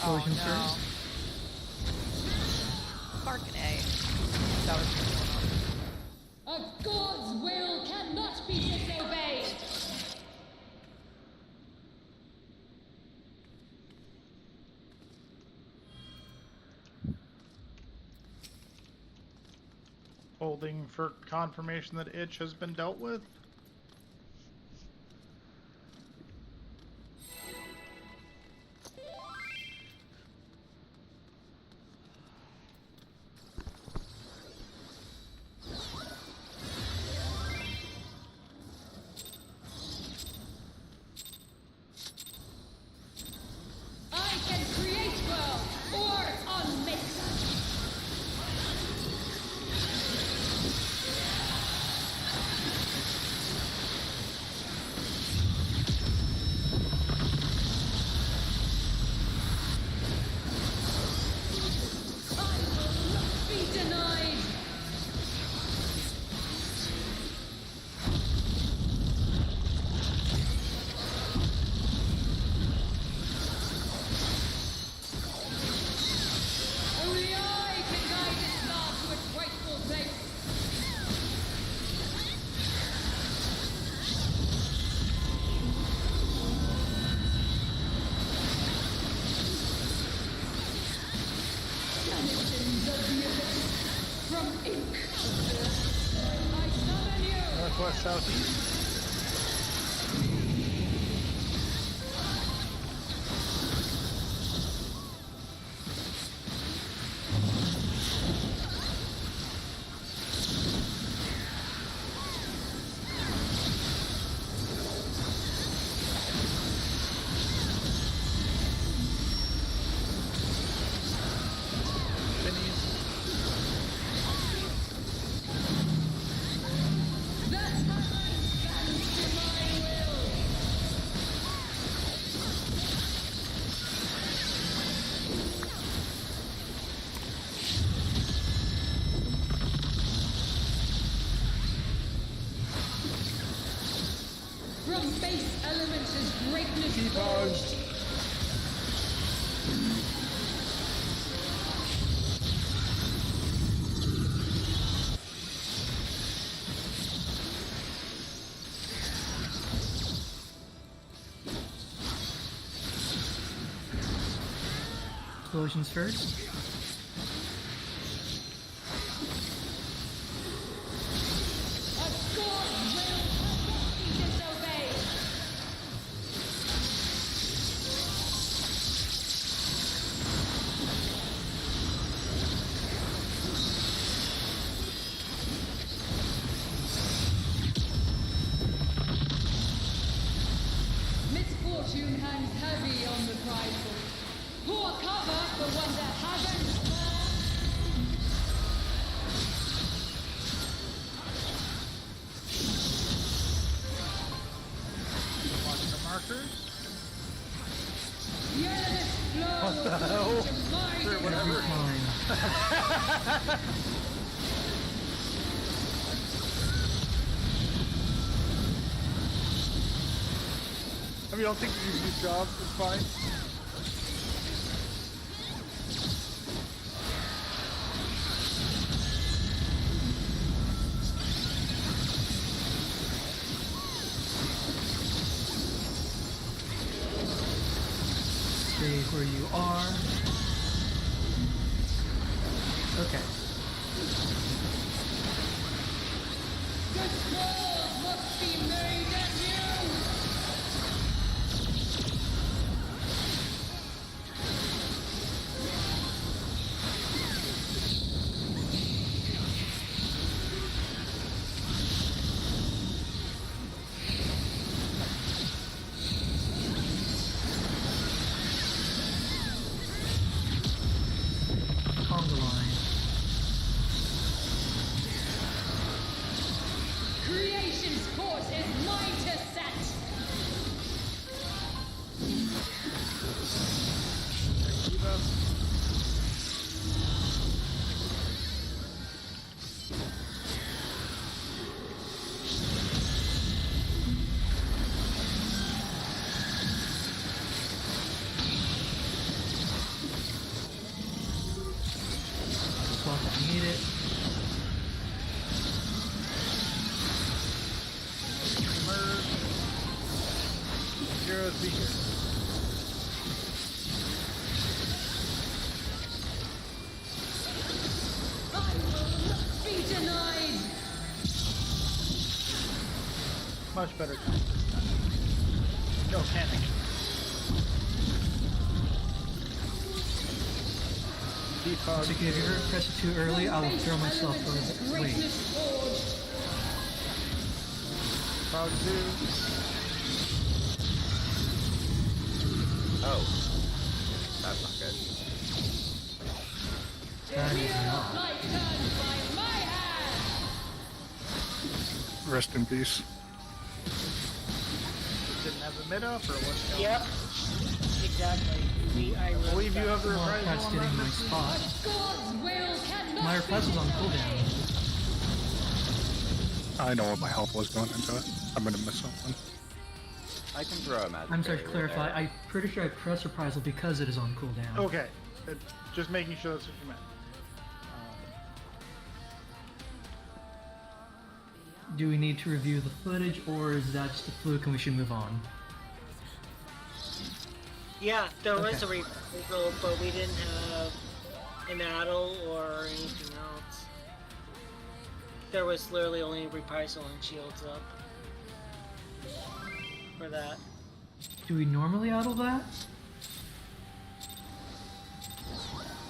Oh Explosion no. first. Fucking A. That was going on. A god's will cannot be disobeyed. Holding for confirmation that itch has been dealt with. I can create well or unmake them. Northwest, southeast. From base elements is greatness forged. Explosions first. A god will not be disobeyed. Misfortune hangs heavy on the prideful. Poor cover for one that hasn't. Watch the markers. Yes, flow. What the hell? Sure, Every time. I mean, I don't think you do jobs, it's fine. Stay where you are. Okay. The scrolls must be made anew. Conga line. Creation's course is mine to set. Swap if you need it. Merge. Heroes be here. I will not be denied. Much better time this time. No panic. So if you ever press it too early, I will throw myself over the wait. Greatness forged. Prog 2. Oh. That's not good. That is Wheel not. of light turned by my hand. Rest in peace. Didn't have the mid up or what's going Yep. Exactly. I I believe you have the Well, reprisal that's on getting that my missing. spot. God's will cannot My be reprisals on disobeyed. cooldown. I know what my health was going into it. I'm gonna miss something. I can throw a magic I'm sorry to barrier clarify, there. I'm pretty sure I pressed reprisal because it is on cooldown. Okay. Just making sure that's what you meant. Do we need to review the footage, or is that just a fluke and we should move on? Yeah, there was a Okay. reprisal, but we didn't have an battle or anything else. there was literally only reprisal and shields up for that. Do we normally auto that?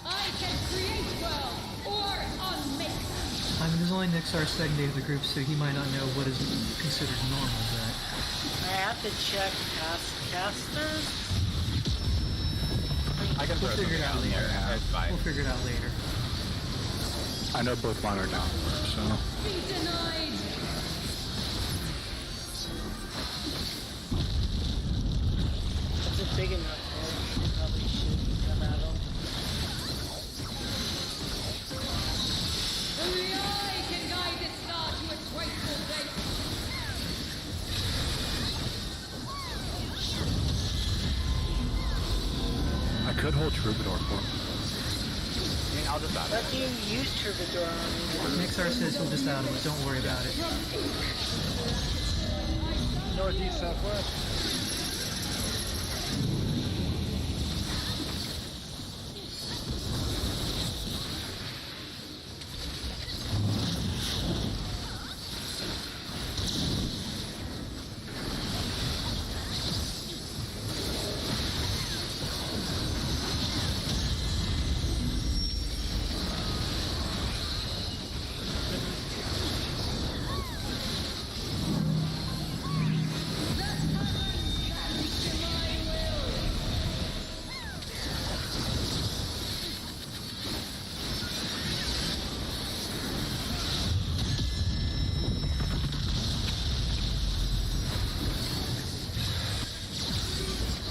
I can create well or unmake. I mean, there's only Nixar's second day of the group, so he might not know what is considered normal, but... I have to check past casters. We'll figure it out later. It's fine. We'll figure it out later. I know both mine are down, so Be denied. It's a big enough hole. You probably should come at them. Only I can guide this star to its rightful place. I could hold Troubadour for him. I'll just add But it. you use Troubadour on me. Nixar says he'll just auto it, don't worry about it. Northeast, southwest.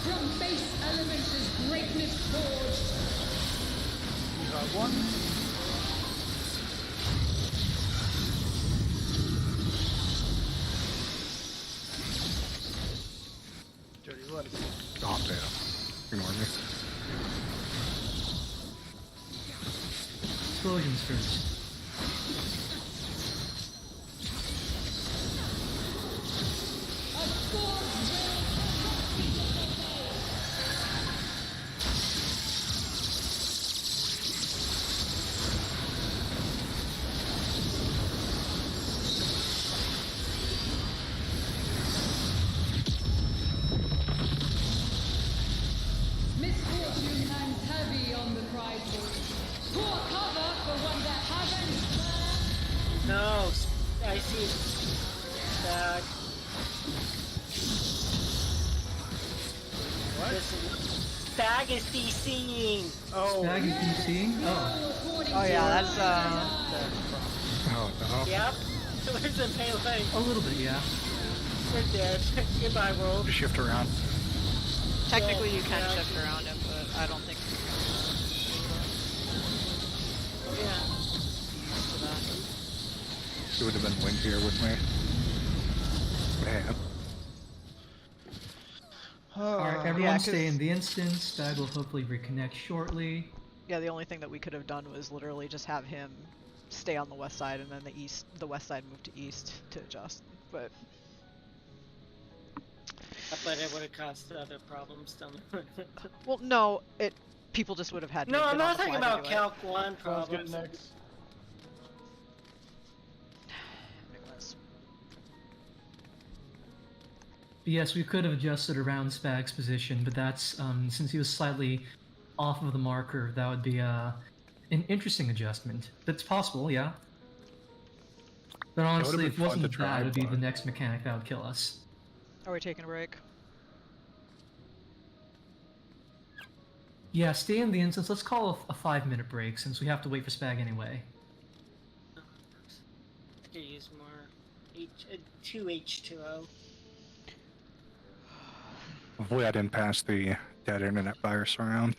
From base elements is greatness forged. You got one. Dirty lettuce. Oh, damn. Ignore me. Explosions first. A force misfortune hangs heavy on the prideful. Poor cover for one that haven't. No, I see. Bag. What? Bag is DCing. Oh, Bag is DCing? Oh. Oh yeah, that's Oh, no. Yep. Where's the melee? A little bit, yeah. We're dead. Goodbye, world. Shift around. technically you can Yeah. shift around him, but I don't think Yeah. used to that. It would have been windier with me. Man. Alright, everyone yeah, stay 'cause- in the instance. Bag will hopefully reconnect shortly. Yeah, the only thing that we could have done was literally just have him stay on the west side and then the west side move to east to adjust. But But it would have caused other problems down the well, no, people just would have had to No, have I'm been on not the talking fly about anyway. Calc 1 Sounds good problems. next. Anyways. But yes, we could have adjusted around Spag's position, but that's, since he was slightly off of the marker, that would be an interesting adjustment. That's possible, yeah. But honestly, been if it fun wasn't to that, try, it would be the but- next mechanic that would kill us. Are we taking a break? Yeah, stay in the instance. Let's call a 5-minute break, since we have to wait for Spag anyway. I could use more 2H2O. Hopefully I didn't pass the dead internet virus around.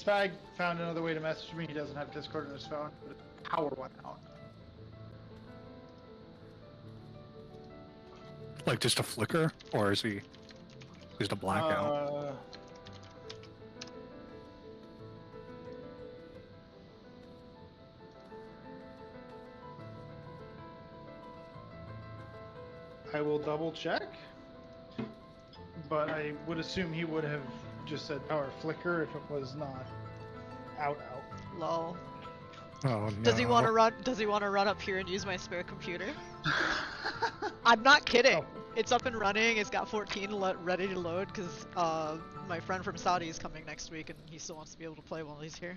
Spag found another way to message me. He doesn't have Discord on his phone, but his power went out. Like just a flicker, or is he just a blackout? I will double check, but I would assume he would have just said power flicker if it was not out. Lol. Oh no. Does he want to run? Does he want to run up here and use my spare computer? I'm not kidding. Oh. It's up and running. It's got 14 ready to load because my friend from Saudi is coming next week and he still wants to be able to play while he's here.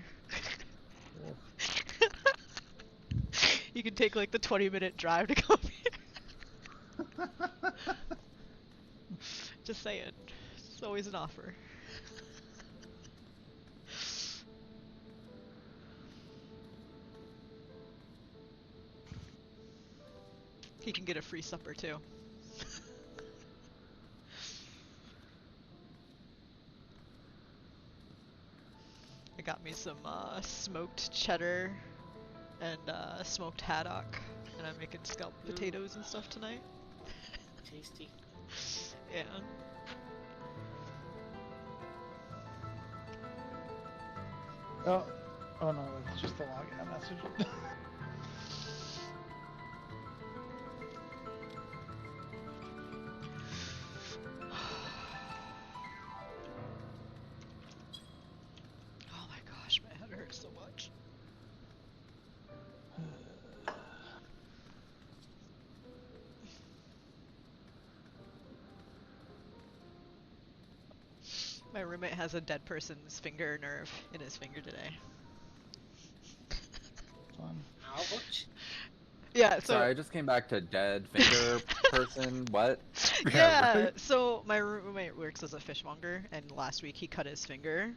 You can take like the 20-minute drive to come here. Just saying. It's always an offer. He can get a free supper too. I got me some smoked cheddar and smoked haddock, and I'm making scalloped potatoes and stuff tonight. Tasty. Yeah. Oh no, that's just the login message. Oh my gosh, my head hurts so much. My roommate has a dead person's finger nerve in his finger today. Fun. Ouch. Yeah, so Sorry, I just came back to dead finger person. What? yeah, right? so my roommate works as a fishmonger, and last week he cut his finger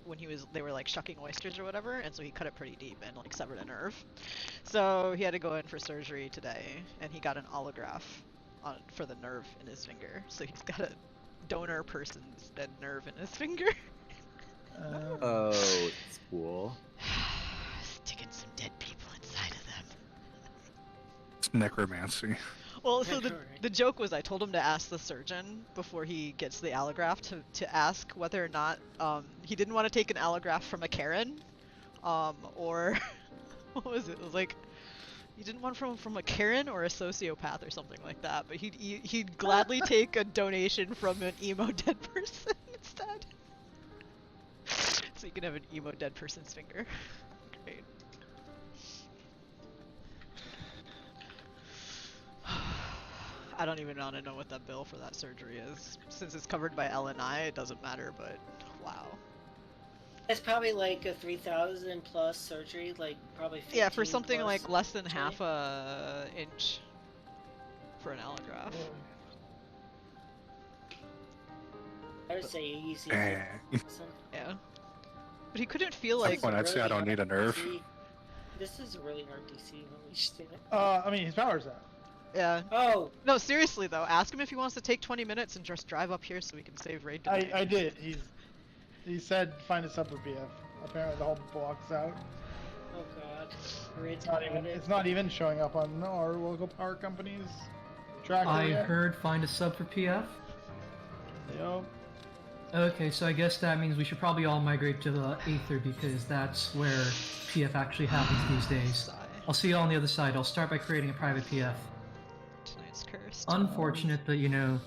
when they were like shucking oysters or whatever, and so he cut it pretty deep and like severed a nerve. So he had to go in for surgery today, and he got an allograft for the nerve in his finger. So he's got a donor person's dead nerve in his finger. Oh, it's cool. Sticking some dead people inside of them. It's necromancy. Well, so Yeah, the correct. joke was I told him to ask the surgeon before he gets the allograft to ask whether or not he didn't want to take an allograft from a Karen, or what was it? It was like he didn't want from a Karen or a sociopath or something like that. But he'd gladly take a donation from an emo dead person instead. So you can have an emo dead person's finger. Great. I don't even want to know what that bill for that surgery is. Since it's covered by L&I, it doesn't matter, but wow. It's probably like a 3,000 plus surgery, like probably 15 Yeah, for something plus like less than surgery. half a inch for an allograft. I would say easy. Eh. Yeah. But he couldn't feel At like... that point, I'd say I don't need a nerve. This is a really hard DC when we just did it. I mean, his power's out. Yeah. Oh, No, seriously though, ask him if he wants to take 20 minutes and just drive up here so we can save raid today. I did. He said find a sub for BF. Apparently the whole block's out. oh god. Raid's It's not even showing up on our local power company's tracker I yet. heard find a sub for PF. Yup. Okay, so I guess that means we should probably all migrate to the Aether because that's where PF actually happens these days. Sigh. I'll see you all on the other side. I'll start by creating a private PF. Tonight's cursed. Unfortunate, but you know,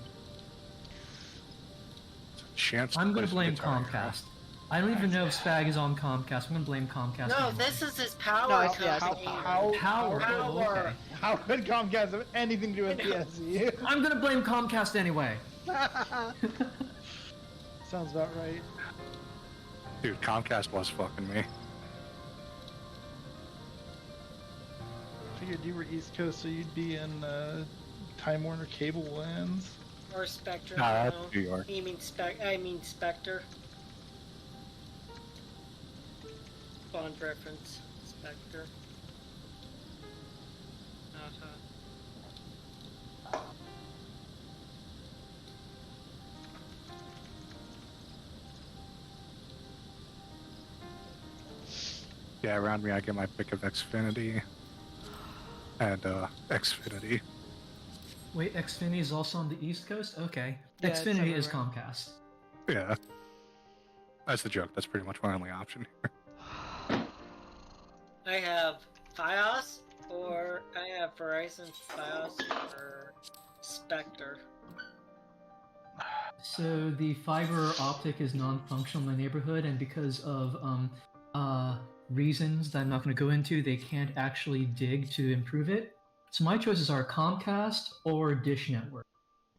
Chance to I'm play gonna some blame guitar. Comcast. I don't even know if Spag is on Comcast. I'm gonna blame Comcast. No, anyway. this is his power No, it's- yeah, it's company. the Power. Oh, okay. How could Comcast have anything to do with PSC? I'm gonna blame Comcast anyway. Sounds about right. Dude, Comcast was fucking me. Figured you were East Coast, so you'd be in Time Warner cable lands. Or Spectre. Nah, I that's don't New know. York. You mean I mean Spectre. Bond reference. Spectre. Yeah, around me I get my pick of Xfinity and Xfinity. Wait, Xfinity is also on the East Coast? Okay. Yeah, it's Xfinity is everywhere. Comcast. Yeah. That's the joke. That's pretty much my only option here. I have Fios, or I have Verizon Fios or Spectre. So the fiber optic is non-functional in my neighborhood, and because of reasons that I'm not going to go into, they can't actually dig to improve it. So my choices are Comcast or Dish Network.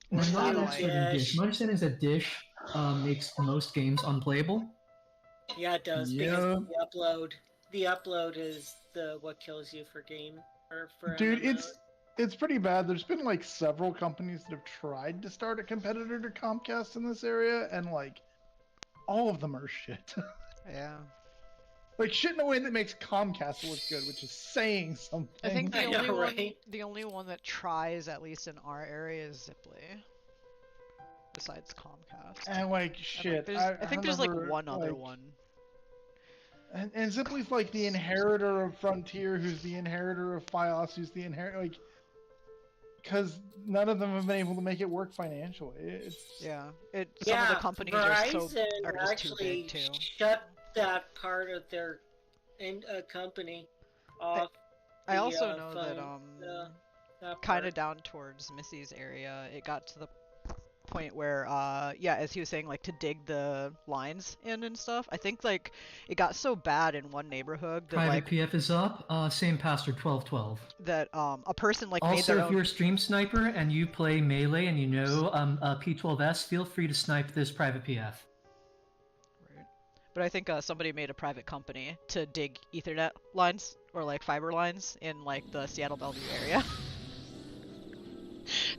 And Or I'm not an satellite. expert in Dish. My understanding is that Dish makes most games unplayable. Yeah, it does, Yeah. because the upload is what kills you for game, or for Dude, MMOs. it's pretty bad. There's been like several companies that have tried to start a competitor to Comcast in this area, and like all of them are shit. Yeah. Like shit in a way that makes Comcast look good, which is saying something. I think the I know, right? only one that tries, at least in our area, is Ziply. Besides Comcast. And like And, shit, I think there's like remember, one other like, one. And Ziply's like the inheritor of Frontier, who's the inheritor of Fios, who's the inheritor, like, because none of them have been able to make it work financially. It's Yeah. Some of the companies are just too actually big too. shut that part of their company off. I the, also know that that kind part. of down towards Missy's area, it got to the point where yeah, as he was saying, like to dig the lines in and stuff. I think like it got so bad in one neighborhood that Private like PF is up. Same password 1212. that a person like made Also, their if own. you're a stream sniper and you play melee and you know P12S, feel free to snipe this private PF. Right. But I think somebody made a private company to dig Ethernet lines or like fiber lines in like the Seattle Bellevue area,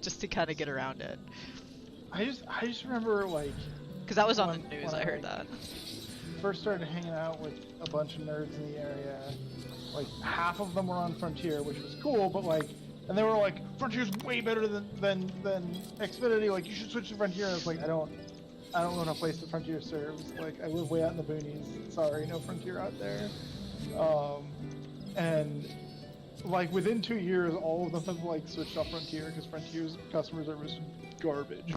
just to kind of get around it. I just remember like Because that was on when- the news. when I heard that. first started hanging out with a bunch of nerds in the area. Like half of them were on Frontier, which was cool, but like, and they were like, Frontier's way better than Xfinity. Like you should switch to Frontier. And I was like, I don't want a place that Frontier serves. Like I live way out in the boonies. Sorry, no Frontier out there. And like within 2 years, all of them have like switched off Frontier because Frontier's customer service was garbage.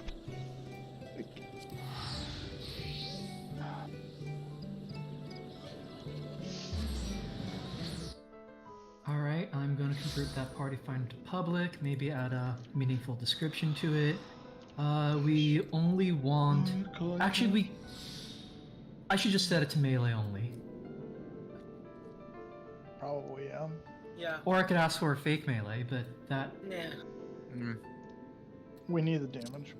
Alright, I'm going to convert that party finder to public, maybe add a meaningful description to it. We only want... Actually, I should just set it to melee only. Probably, yeah. Yeah. Or I could ask for a fake melee, but that... Nah. We need the damage.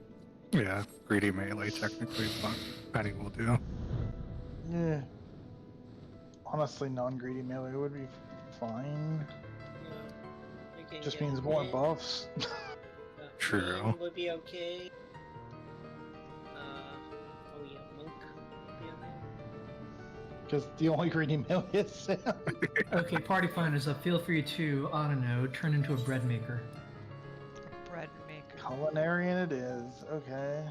Yeah, greedy melee technically, but Penny will do. Yeah. Honestly, non-greedy melee would be fine. We can Just get means more it. buffs. True. Flame would be okay. Oh yeah, monk would be okay. Because the only greedy melee is Sam. Okay, party finder's up. Feel free to, I don't know, turn into a bread maker. Bread maker. Culinarian it is. Okay.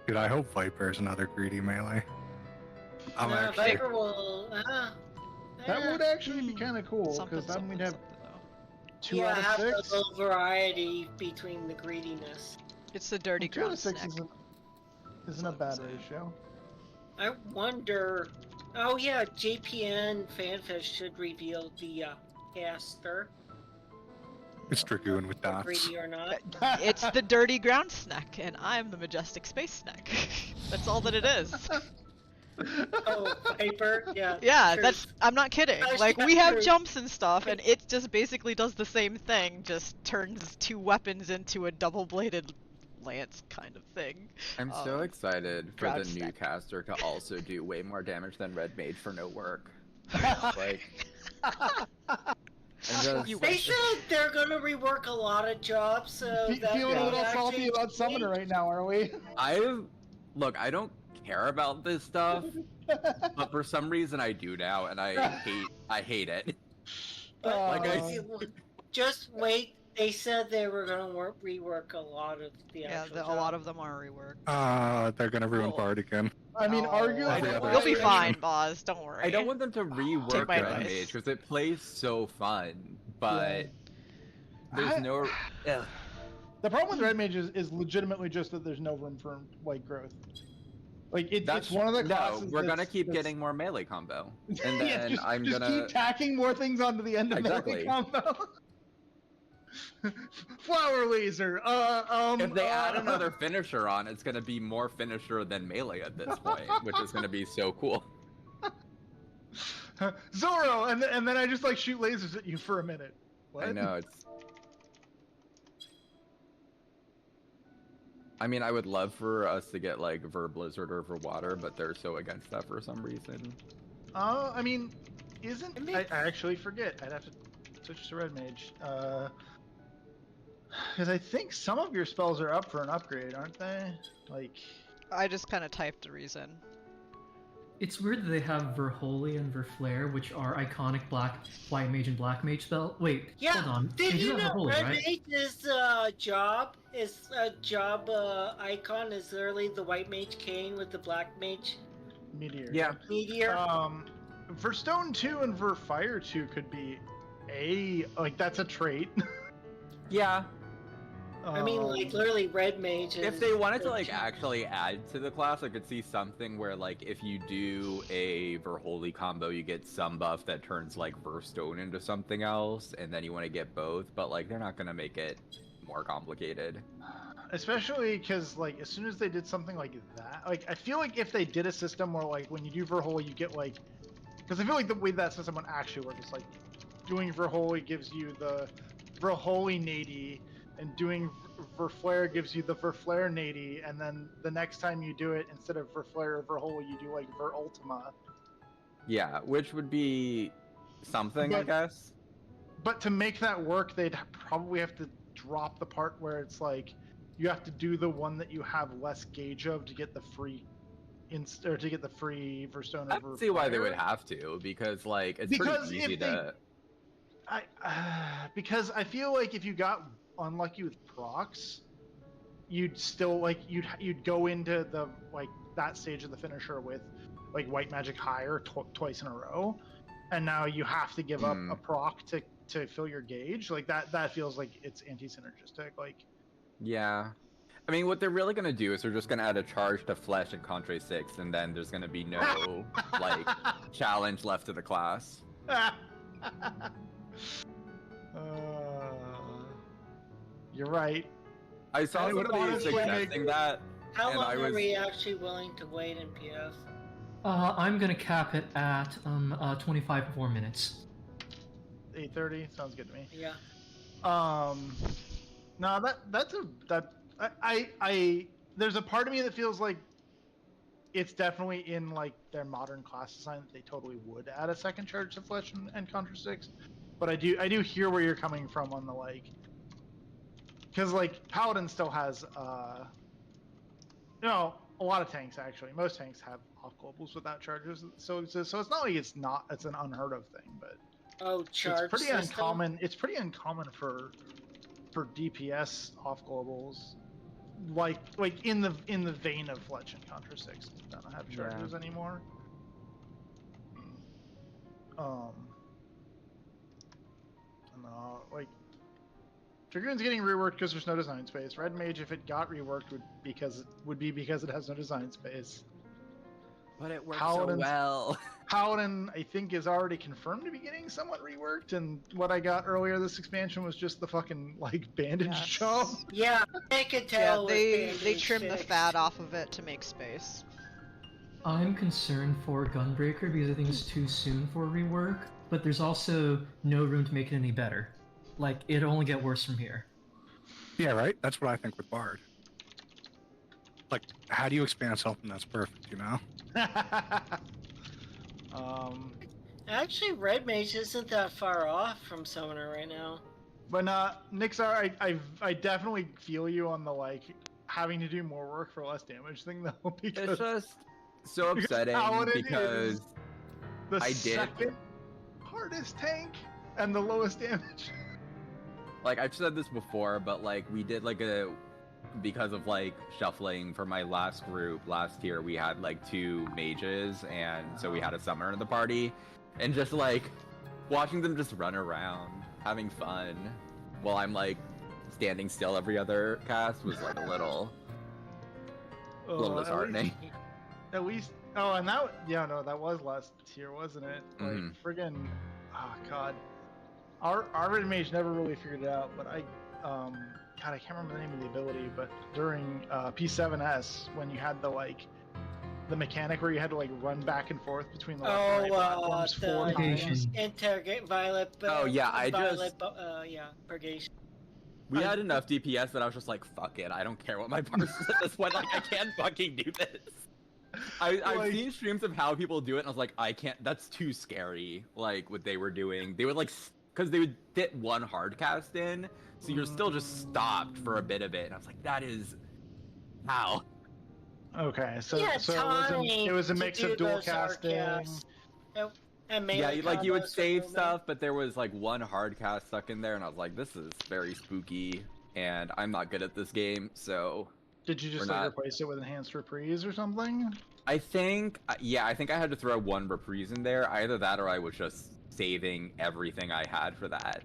Dude, I hope Viper is another greedy melee. I'm No, actually... Viper will. That would actually be kind of cool, Something, because then we'd something, have something, though. 2 out have of a 6. little variety between the greediness. It's the dirty 2 out ground of 6 snack. isn't a bad Something. ratio. I wonder. Oh yeah, JPN Fanfish should reveal the caster, It's Dragoon with dots. greedy or not. It's the dirty ground snack, and I'm the majestic space snack. That's all that it is. Oh, Viper. Yeah. Yeah, sure. that's. I'm not kidding. Oh, Like yeah, we have true. jumps and stuff, and it just basically does the same thing. Just turns 2 weapons into a double-bladed lance kind of thing. I'm so excited for ground the new snack. caster to also do way more damage than Red Mage for no work. Like, and just, You They wish. said they're gonna rework a lot of jobs, so that Feeling a would little salty actually about Summoner right now, are we? look, I don't care about this stuff, but for some reason I do now, and I hate it. But Like, just wait They said they were going to rework a lot of the Yeah, actual a lot of them are reworked. They're gonna ruin Well, Bard again. I mean, No, arguably, you'll be I- fine, boss. Don't worry. I don't want them to rework my Red advice. Mage because it plays so fun, but there's no. Ugh. The problem with Red Mage is legitimately just that there's no room for like growth. Like it's one of the classes. No, we're gonna that's- keep that's- getting more melee combo, and Yeah, then just, I'm just gonna. keep tacking more things onto the end of Exactly. melee combo. Flower laser. If they add another finisher on, it's gonna be more finisher than melee at this point, which is gonna be so cool. Zoro, and then I just like shoot lasers at you for a minute. What? I know it's. I mean, I would love for us to get like Verb Blizzard or for Water, but they're so against that for some reason. I mean, I actually forget. I'd have to switch to Red Mage. Because I think some of your spells are up for an upgrade, aren't they? Like, I just kind of typed a reason. It's weird that they have Verholy and Verflare, which are iconic White Mage and Black Mage spell. Wait, Yeah, hold on. did They do you have know Verholy, Red right? Mage's job icon is literally the White Mage Cane with the Black Mage Meteor. Yeah. Meteor? Verstone 2 and Verfire 2 could be that's a trait. Yeah. I mean, like, literally Red Mage is... If they wanted to like actually add to the class, I could see something where like if you do a Verholy combo, you get some buff that turns like Verstone into something else, and then you want to get both. But like they're not gonna make it more complicated. Especially because, like, as soon as they did something like that, like, I feel like if they did a system where, like, when you do Verholy, you get, like... Because I feel like the way that system would actually work is, like, doing Verholy gives you the Verholy Nady, and doing Verflare gives you the Verflare Nady, and then the next time you do it, instead of Verflare or Verholy, you do, like, Verultima. Yeah, which would be something, I guess. But to make that work, they'd probably have to drop the part where it's, like, you have to do the one that you have less gauge of to get the free or to get the free Verstone. I don't see why they would have to, because like it's pretty easy to. Because I feel like if you got unlucky with procs, you'd still like you'd go into the like that stage of the finisher with like White Magic Higher twice in a row, and now you have to give up a proc to fill your gauge. Like that feels like it's anti-synergistic. Like. Yeah. I mean, what they're really going to do is they're just going to add a charge to Flesh in Contra 6, and then there's going to be no, like, challenge left to the class. You're right. I saw somebody suggesting that, How and long I are was... we actually willing to wait in PF? I'm gonna cap it at 25 more minutes. 8:30 sounds good to me. Yeah. No, I there's a part of me that feels like it's definitely in like their modern class design that they totally would add a second charge to Flesh and Contra 6. But I do hear where you're coming from on the like, because like Paladin still has a lot of tanks actually. Most tanks have off globals without charges, so it's not like it's an unheard of thing, but charge it's pretty system? uncommon. It's pretty uncommon for DPS off globals, like in the vein of Fletch and Contra 6 don't have charges anymore. No, like Dragoon's getting reworked because there's no design space. Red Mage, if it got reworked, would be because it has no design space. But it works so well. Paladin, I think, is already confirmed to be getting somewhat reworked, and what I got earlier this expansion was just the fucking like bandage job. Yeah, I could tell. Yeah, they trimmed the fat off of it to make space. I'm concerned for Gunbreaker because I think it's too soon for a rework, but there's also no room to make it any better. Like, it'll only get worse from here. Yeah, right? That's what I think with Bard. Like, how do you expand something that's perfect, you know? Actually, Red Mage isn't that far off from Summoner right now. But Nixar, I definitely feel you on the like having to do more work for less damage thing though, because It's just so upsetting because the I did. second hardest tank and the lowest damage. like I've said this before, but like we did like because of like shuffling for my last group last year, we had like 2 mages, and so we had a summoner in the party, and just like watching them just run around having fun while I'm like standing still every other cast was like a little disheartening. At least, oh, and that was last tier, wasn't it? Like friggin', oh god, our red mage never really figured it out, but God, I can't remember the name of the ability, but during P7S, when you had the mechanic where you had to like run back and forth between the left and right platforms 4 times. Interrogate Violet. Oh yeah, Purgation. We had enough DPS that I was just like, fuck it, I don't care what my parse is at this point. Like, I can't fucking do this. I've seen streams of how people do it, and I was like, I can't. That's too scary. Like what they were doing, they would like, because they would fit 1 hard cast in, so you're still just stopped for a bit of it. And I was like, that is how. Okay, so Yeah, it was a mix of dual casting. And Yeah, like you would combos save for stuff, but there was like 1 hard cast stuck in there, and I was like, this is very spooky, and I'm not good at this game, so. Did you just like replace it with enhanced reprise or something? I think, yeah, I think I had to throw 1 reprise in there. Either that, or I was just saving everything I had for that.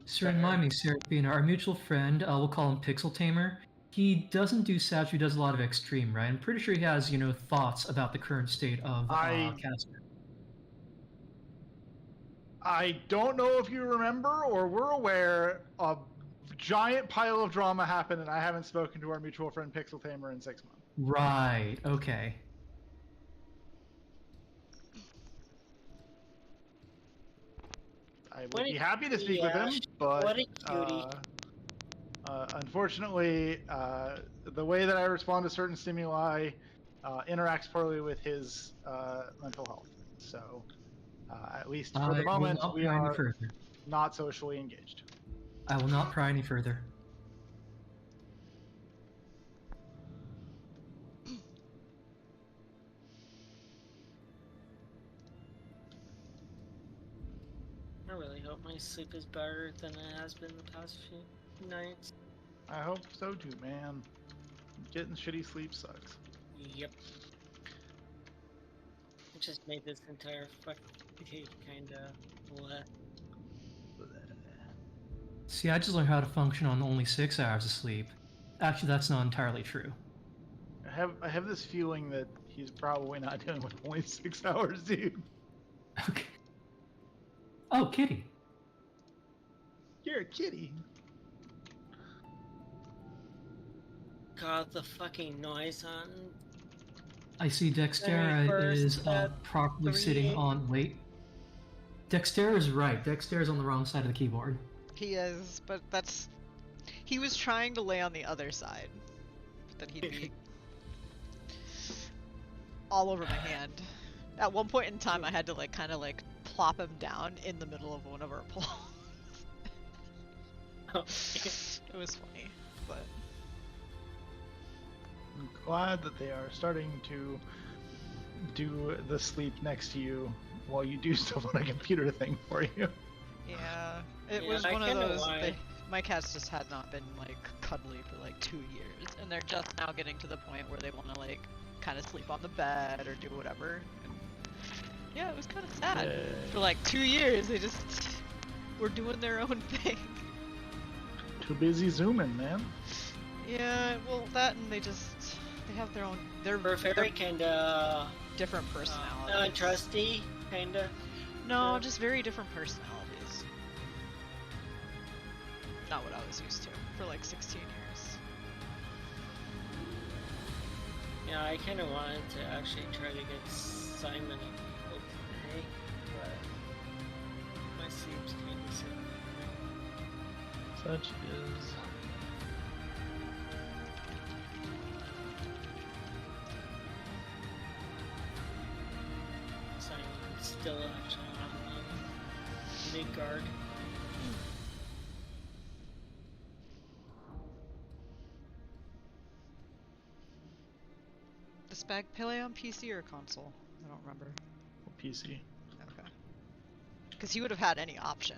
So remind me, Seraphina, our mutual friend, we'll call him Pixel Tamer. He doesn't do Satch, he does a lot of Extreme, right? I'm pretty sure he has, thoughts about the current state of caster. I don't know if you remember or were aware, a giant pile of drama happened, and I haven't spoken to our mutual friend Pixel Tamer in 6 months. Right, okay. I would be happy to speak with him, but unfortunately, the way that I respond to certain stimuli interacts poorly with his mental health. So, at least for the moment, we are not socially engaged. I will not pry any further. I really hope my sleep is better than it has been the past few nights. I hope so too, man. Getting shitty sleep sucks. Yep. It just made this entire fucking day kinda bleh. See, I just learned how to function on only 6 hours of sleep. Actually, that's not entirely true. I have this feeling that he's probably not dealing with only 6 hours, dude. Okay. Oh, kitty. You're a kitty. God, the fucking noise on. I see Dextera is properly sitting on. Wait. Dextera is right. Dextera is on the wrong side of the keyboard. He is, but that's. He was trying to lay on the other side. But then he'd be all over my hand. At one point in time, I had to kind of plop him down in the middle of one of our pulls. It was funny, but. I'm glad that they are starting to do the sleep next to you while you do stuff on a computer thing for you. Yeah, it was one of those. My cats just had not been cuddly for 2 years, and they're just now getting to the point where they want to kind of sleep on the bed or do whatever. And yeah, it was kind of sad. For 2 years, they just were doing their own thing. Too busy zooming, man. Yeah, well, that and they have their own. They're very kinda different personalities. Trusty, kinda. No, just very different personalities. Not what I was used to for 16 years. Yeah, I kind of wanted to actually try to get Simon a book today, but my sleep's kind of sick. Such is. Simon's still actually on Midgard. Does Spag play on PC or console? I don't remember. PC. Okay. Because he would have had any option.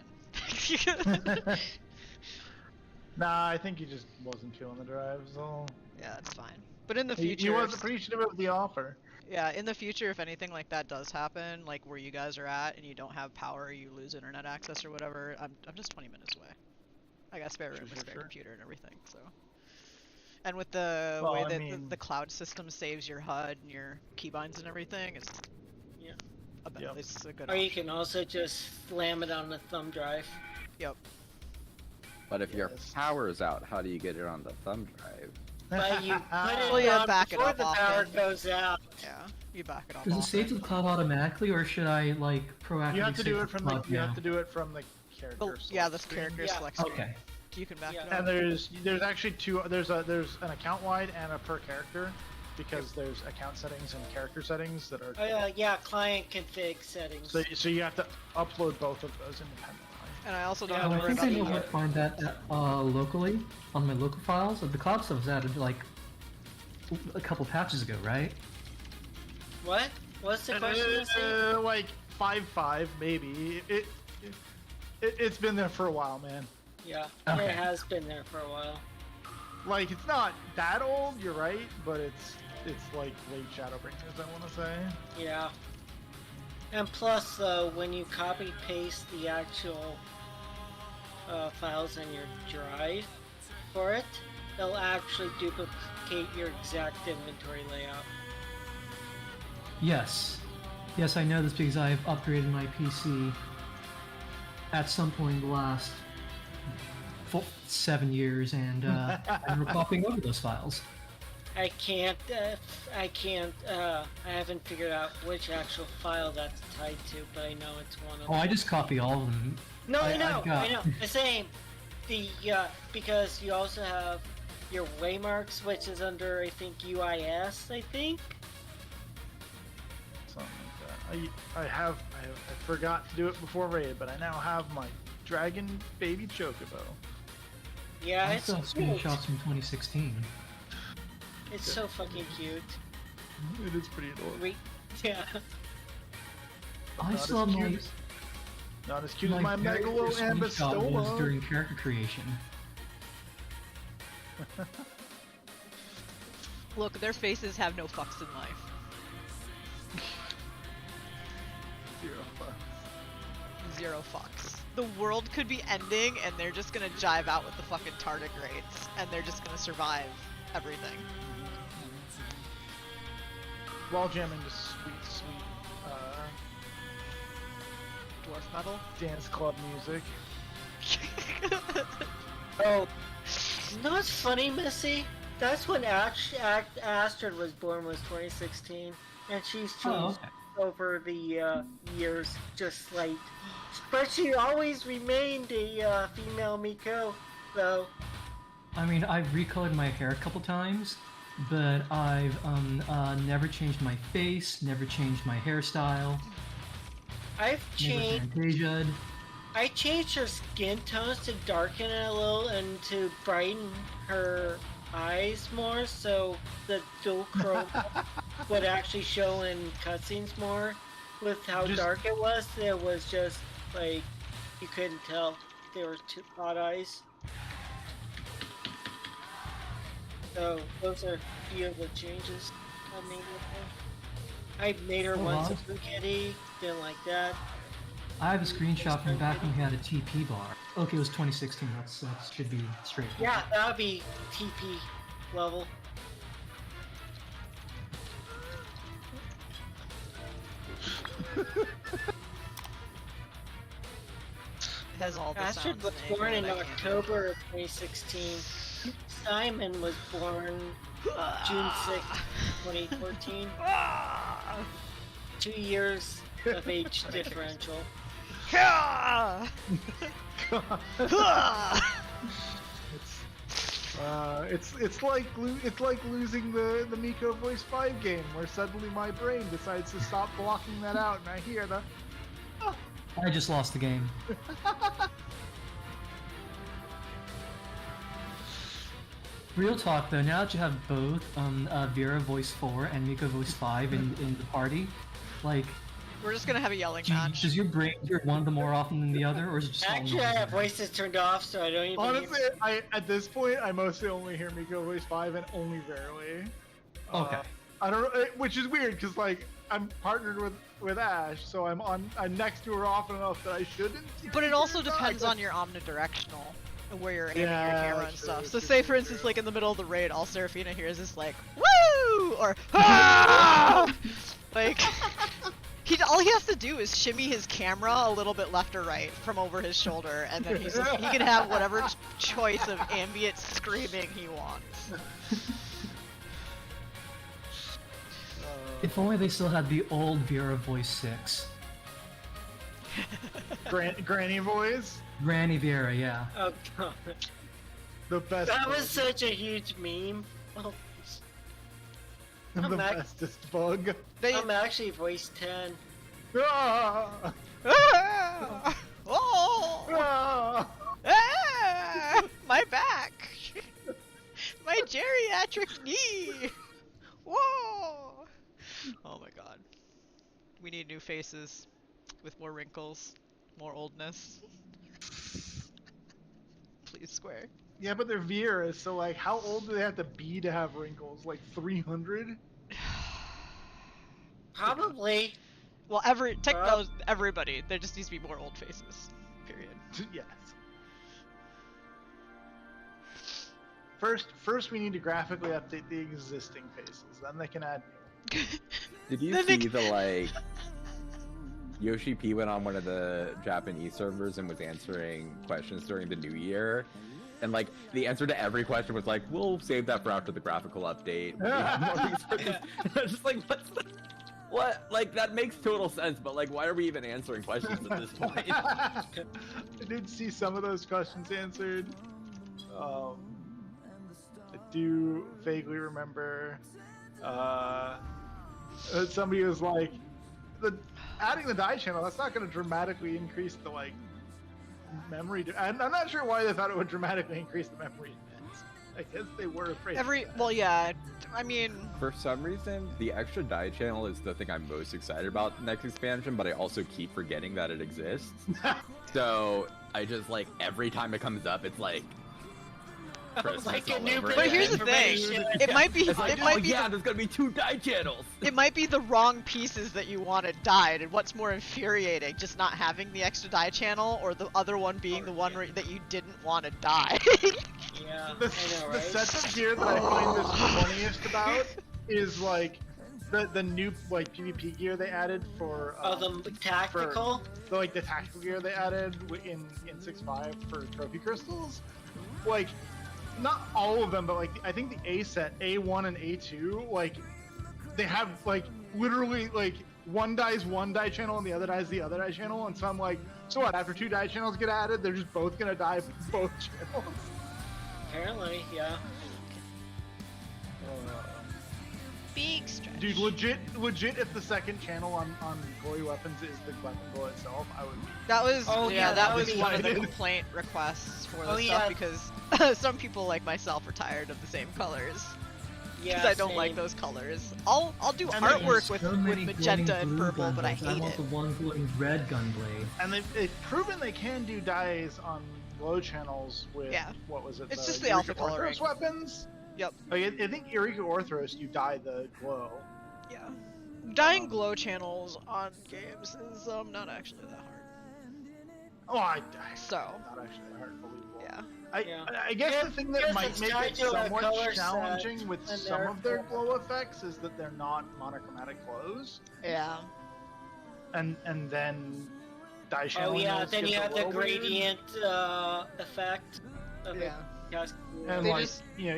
Nah, I think he just wasn't feeling the drive, so... Yeah, it's fine. But in the He future, was appreciative of the offer. yeah, in the future, if anything like that does happen, like where you guys are at and you don't have power, you lose internet access or whatever, I'm just 20 minutes away. I got spare room, Sure, a sure, spare sure. computer and everything, so. And with the Well, way I that mean- the cloud system saves your HUD and your keybinds and everything, it's Yeah. about, it's a good Or you option. can also just slam it on the thumb drive. Yep. But if your Yes. power's out, how do you get it on the thumb drive? But you put it Well, yeah, on back it before up the power often. goes out. Yeah, you back it off. Does it save to the cloud automatically, or should I like proactively? You have to save do it from the. cloud You now? have to do it from the character. Oh, yeah, select this screen. character Yeah. select screen. Okay. You can back Yeah. it up. And there's actually two. There's an account wide and a per character, because there's account settings and character settings that are. Oh, yeah, client config settings. So you have to upload both of those independently. And I also don't Yeah, have Oh, to I worry think I know about where to find that locally on my local files. The cloud stuff was added like a couple patches ago, right? What? What's the question? Lucy? Like 5.5 maybe. It's been there for a while, man. Yeah, Okay. it has been there for a while. Like it's not that old, you're right, but it's like late Shadowbringers, I want to say. Yeah. And plus, when you copy paste the actual files in your drive for it, they'll actually duplicate your exact inventory layout. Yes. Yes, I know this because I've upgraded my PC at some point in the last 7 years, and we're copying over those files. I haven't figured out which actual file that's tied to, but I know it's one of Oh, them. I just copy all of them. No, I I've know, got- I know. The same. Because you also have your waymarks, which is under, I think, UIS, I think? Something like that. I forgot to do it before raid, but I now have my dragon baby chocobo. Yeah, I it's still have cute. screenshots from 2016. It's so fucking cute. It is pretty adorable. Yeah. I Not still as have my cute. Not as cute as my very Megalo first screenshot was Ambastoma. during character creation. Look, their faces have no fucks in life. 0 fucks. 0 fucks. The world could be ending and they're just gonna jive out with the fucking tardigrades and they're just gonna survive everything. While jamming to sweet Dwarf metal? dance club music. Oh, you know what's funny, Missy? That's when Astrid was born, was 2016, and she's changed Oh, okay. over the years, just like. But she always remained a female Miko, though. I mean, I've recolored my hair a couple times, but I've never changed my face, never changed my hairstyle, I've never changed. fantasia'd. I changed her skin tones to darken it a little and to brighten her eyes more, so the dual chrome would actually show in cutscenes more. With how Just- dark it was just like you couldn't tell they were two hot eyes. So those are a few of the changes I made with her. I made her Oh, once a wow. blue kitty, didn't like that. I have a screenshot from back when we had a TP bar. Okay, it was 2016. That should be straight. Yeah, that would be TP level. It has all the Astrid sounds was in it, born in but I can't do it. October of 2016. Simon was born June 6th, 2014. 2 years of age differential. It's like losing the Miko Voice 5 game, where suddenly my brain decides to stop blocking that out, and I hear the. I just lost the game. Real talk though, now that you have both Vera Voice 4 and Miko Voice 5 in the party, like, We're just gonna have a yelling Do you- match. Does your brain hear one of them more often than the other, or is it just all Actually, I noise? have voices turned off, so I don't even. Honestly, at this point, I mostly only hear Miko voice 5 and only rarely. Okay. I don't know, which is weird because like I'm partnered with Ash, so I'm next to her often enough that I shouldn't. But it also hear her. depends on your omnidirectional, where you're aiming your Yeah, camera and true, stuff. So true, say for true, instance, true. like in the middle of the raid, all Seraphina hears is like "woo" or "ah!" Like all he has to do is shimmy his camera a little bit left or right from over his shoulder, and then he can have whatever choice of ambient screaming he wants. If only they still had the old Vera voice 6. Granny voice, Granny Vera, yeah. Oh god, the best. that was bug. such a huge meme. Oh, the I'm act- bestest bug. I'm actually voice 10. Ah! Ah! Oh! Ah! Ah! My back! My geriatric knee! Whoa! Oh my god. We need new faces with more wrinkles, more oldness. Please, Square. Yeah, but they're Vieras, so like, how old do they have to be to have wrinkles? Like 300? Probably. Well, everybody. There just needs to be more old faces. Period. Yes. First, we need to graphically update the existing faces. Then they can add new. Did you Then see they- the like? Yoshi P went on one of the Japanese servers and was answering questions during the New Year, and like the answer to every question was like, "We'll save that for after the graphical update." We have more resources." I was just like, "What's the? What? Like that makes total sense, but like, why are we even answering questions at this point?" I did see some of those questions answered. I do vaguely remember somebody was like, adding the die channel, that's not going to dramatically increase the like memory. And I'm not sure why they thought it would dramatically increase the memory dense. I guess they were afraid. Well, yeah. I mean, For some reason, the extra die channel is the thing I'm most excited about next expansion, but I also keep forgetting that it exists. So I just like every time it comes up, it's like Christmas Like a all new over but again. here's the thing. information. It might be. It's like, It might oh be. yeah, there's gonna be 2 die channels. It might be the wrong pieces that you wanted dyed, and what's more infuriating, just not having the extra dye channel, or the other one being the one that you didn't want to dye. Yeah, The, I know, the right? sets of gear that I find this funniest about is like the new like PvP gear they added for The tactical. the tactical gear they added in 6.5 for trophy crystals. Like, not all of them, but like I think the A set, A1 and A2, like they have like literally like one die's one die channel and the other die's the other die channel, and so I'm like, so what? After 2 die channels get added, they're just both gonna die both channels. Apparently, yeah. Big stretch. Dude, legit, if the second channel on glowy weapons is the weapon glow itself, I would be. That was Oh, yeah, yeah, that that was would be one of the excited. complaint requests for the Oh, stuff yeah. because some people like myself are tired of the same colors. Yeah, Because I don't like same. those colors. I'll do And there's artwork with So many magenta glowing and blue purple, but I gunblades. I hate want it. the one glowing red gunblade. And they've proven they can do dyes on glow channels with Yeah. what was it? It's just the alpha Eureka coloring. Orthros weapons. Yep. Like, I think Eureka Orthros, you dye the glow. Yeah. Dyeing glow channels on games is not actually that hard. Oh, I So, not actually that hard, believable. yeah. Yeah. I guess the thing that Yes, might it's make tied it to a somewhat color challenging set, with and some of their therefore- glow effects is that they're not monochromatic glows, Yeah. and then dye Oh channeling yeah, those then gets you a have the little weird. gradient effect of Yeah. the cast. And They like, just- you know,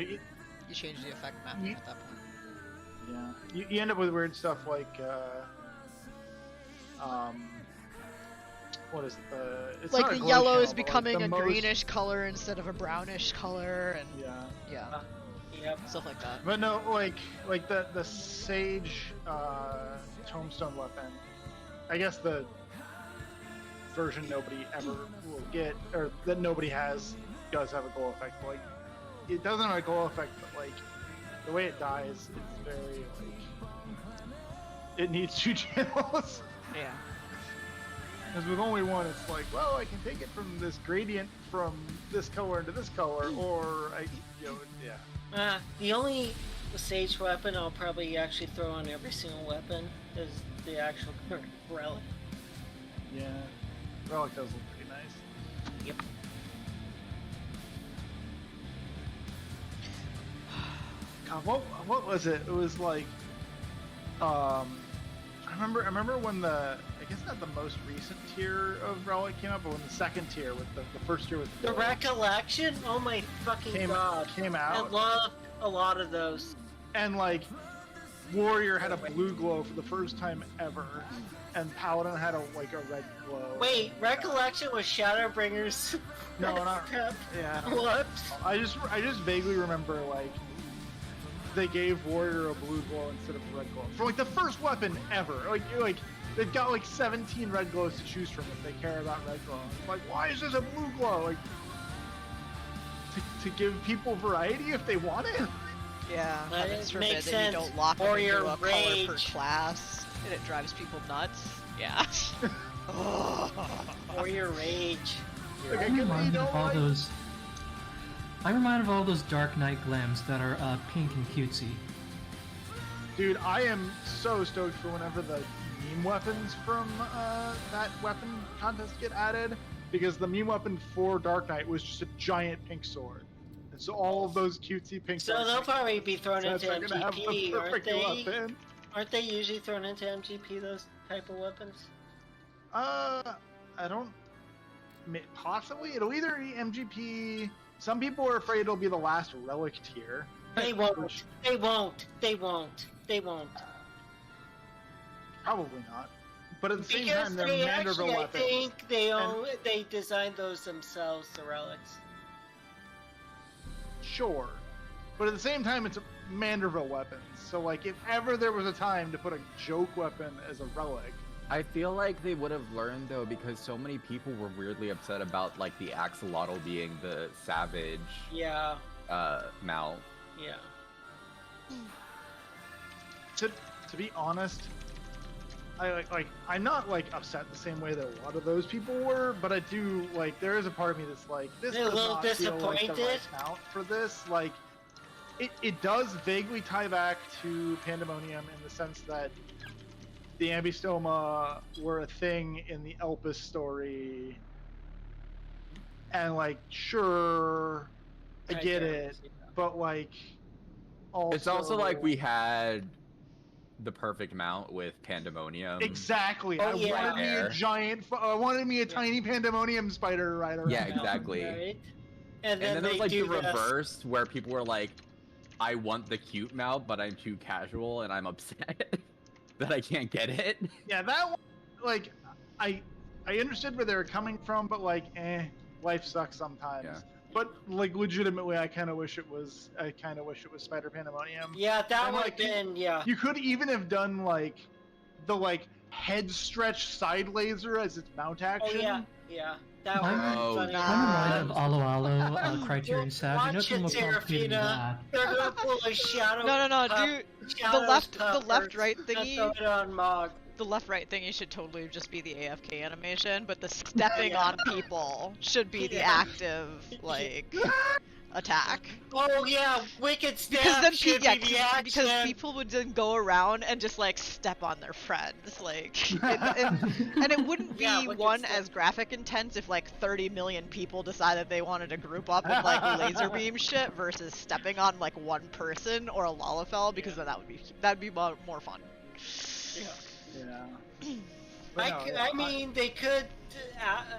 You change the effect mapping Ye- at that point. yeah, you end up with weird stuff like, what is it? It's Like not a the glow yellow channel, is but, like, becoming the a most- greenish color instead of a brownish color, and Yeah. yeah, Yep. stuff like that. But no, like the Sage Tombstone weapon. I guess the version nobody ever will get, or that nobody has, does have a glow effect. Like, it doesn't have a glow effect, but like the way it dies, it's very like it needs 2 channels. Yeah. Because with only one, it's like, well, I can take it from this gradient from this color into this color, or yeah. The only sage weapon I'll probably actually throw on every single weapon is the actual relic. Yeah. Relic does look pretty nice. Yep. God, what was it? It was like, I remember when I guess not the most recent tier of Relic came out, but when the second tier with the first tier with The Recollection? Oh my fucking god. came I out, love a lot of those. and like Warrior had a blue glow for the first time ever, and Paladin had a red glow. Wait, Recollection was Shadowbringers. No, not yeah. What? I just vaguely remember like they gave Warrior a blue glow instead of a red glow for like the first weapon ever. Like they've got like 17 red glows to choose from if they care about red glow. It's like, why is this a blue glow? Like to give people variety if they want it. Yeah, heavens it forbid makes that sense. you don't lock them Warrior into a color per Rage. class, and it drives people nuts. Yeah. Or your rage. Like, I'm reminded of all those. I'm reminded of all those Dark Knight glams that are pink and cutesy. Dude, I am so stoked for whenever the meme weapons from that weapon contest get added, because the meme weapon for Dark Knight was just a giant pink sword. And so all of those cutesy pink So swords they'll probably be thrown sets into are gonna have the MGP, aren't perfect they? weapon. Aren't they usually thrown into MGP, those type of weapons? I don't... Possibly? It'll either be MGP... Some people are afraid it'll be the last relic tier. They won't. They won't. They won't. They won't. Probably not. But at the same Because time, they're they Manderville actually, I weapons. think they designed those themselves, the relics. Sure. But at the same time, it's Manderville weapons. So, like, if ever there was a time to put a joke weapon as a relic... I feel like they would have learned though, because so many people were weirdly upset about like the axolotl being the savage Yeah. mount. Yeah. To be honest, I'm not like upset the same way that a lot of those people were, but I do like there is a part of me that's like this They're a does little not feel like the right disappointed. mount for this. Like it does vaguely tie back to Pandaemonium in the sense that the Ambystoma were a thing in the Elpis story, and like sure, I get it, but like also It's also like we had the perfect mount with Pandaemonium. exactly. Oh, I yeah. wanted me a giant. I wanted me a tiny Pandemonium spider right around. Yeah, now. exactly. Right? And then there was they like the do this. reverse, where people were like, I want the cute mount, but I'm too casual and I'm upset that I can't get it. Yeah, that one, like I understood where they were coming from, but like, life sucks sometimes. Yeah. But like, legitimately, I kind of wish it was Spider Pandemonium. Yeah, that And, would like, have been, yeah. You could even have done like the head stretch side laser as its mount Oh, action. yeah, yeah. That would I'm- have Oh, been funny. I'm reminded of Alo Alo Criterion Watch Savage. I know it, some more complicated than Serafina. that. They're gonna pull a shadow. No, cup- dude. The shadows left covers right and thingy. throw it on Mog. The left-right thingy should totally just be the AFK animation, but the stepping Yeah. on people should be the Yeah. active, like, attack. Oh yeah, Wicked Step Because then should be the action. because people would then go around and just like step on their friends, like, and it wouldn't be Yeah, Wicked one Step. as graphic intense if like 30 million people decided they wanted to group up and like laser beam shit versus stepping on like one person or a Lalafell, because then that'd be more fun. Yeah. But no, yeah, I mean, they could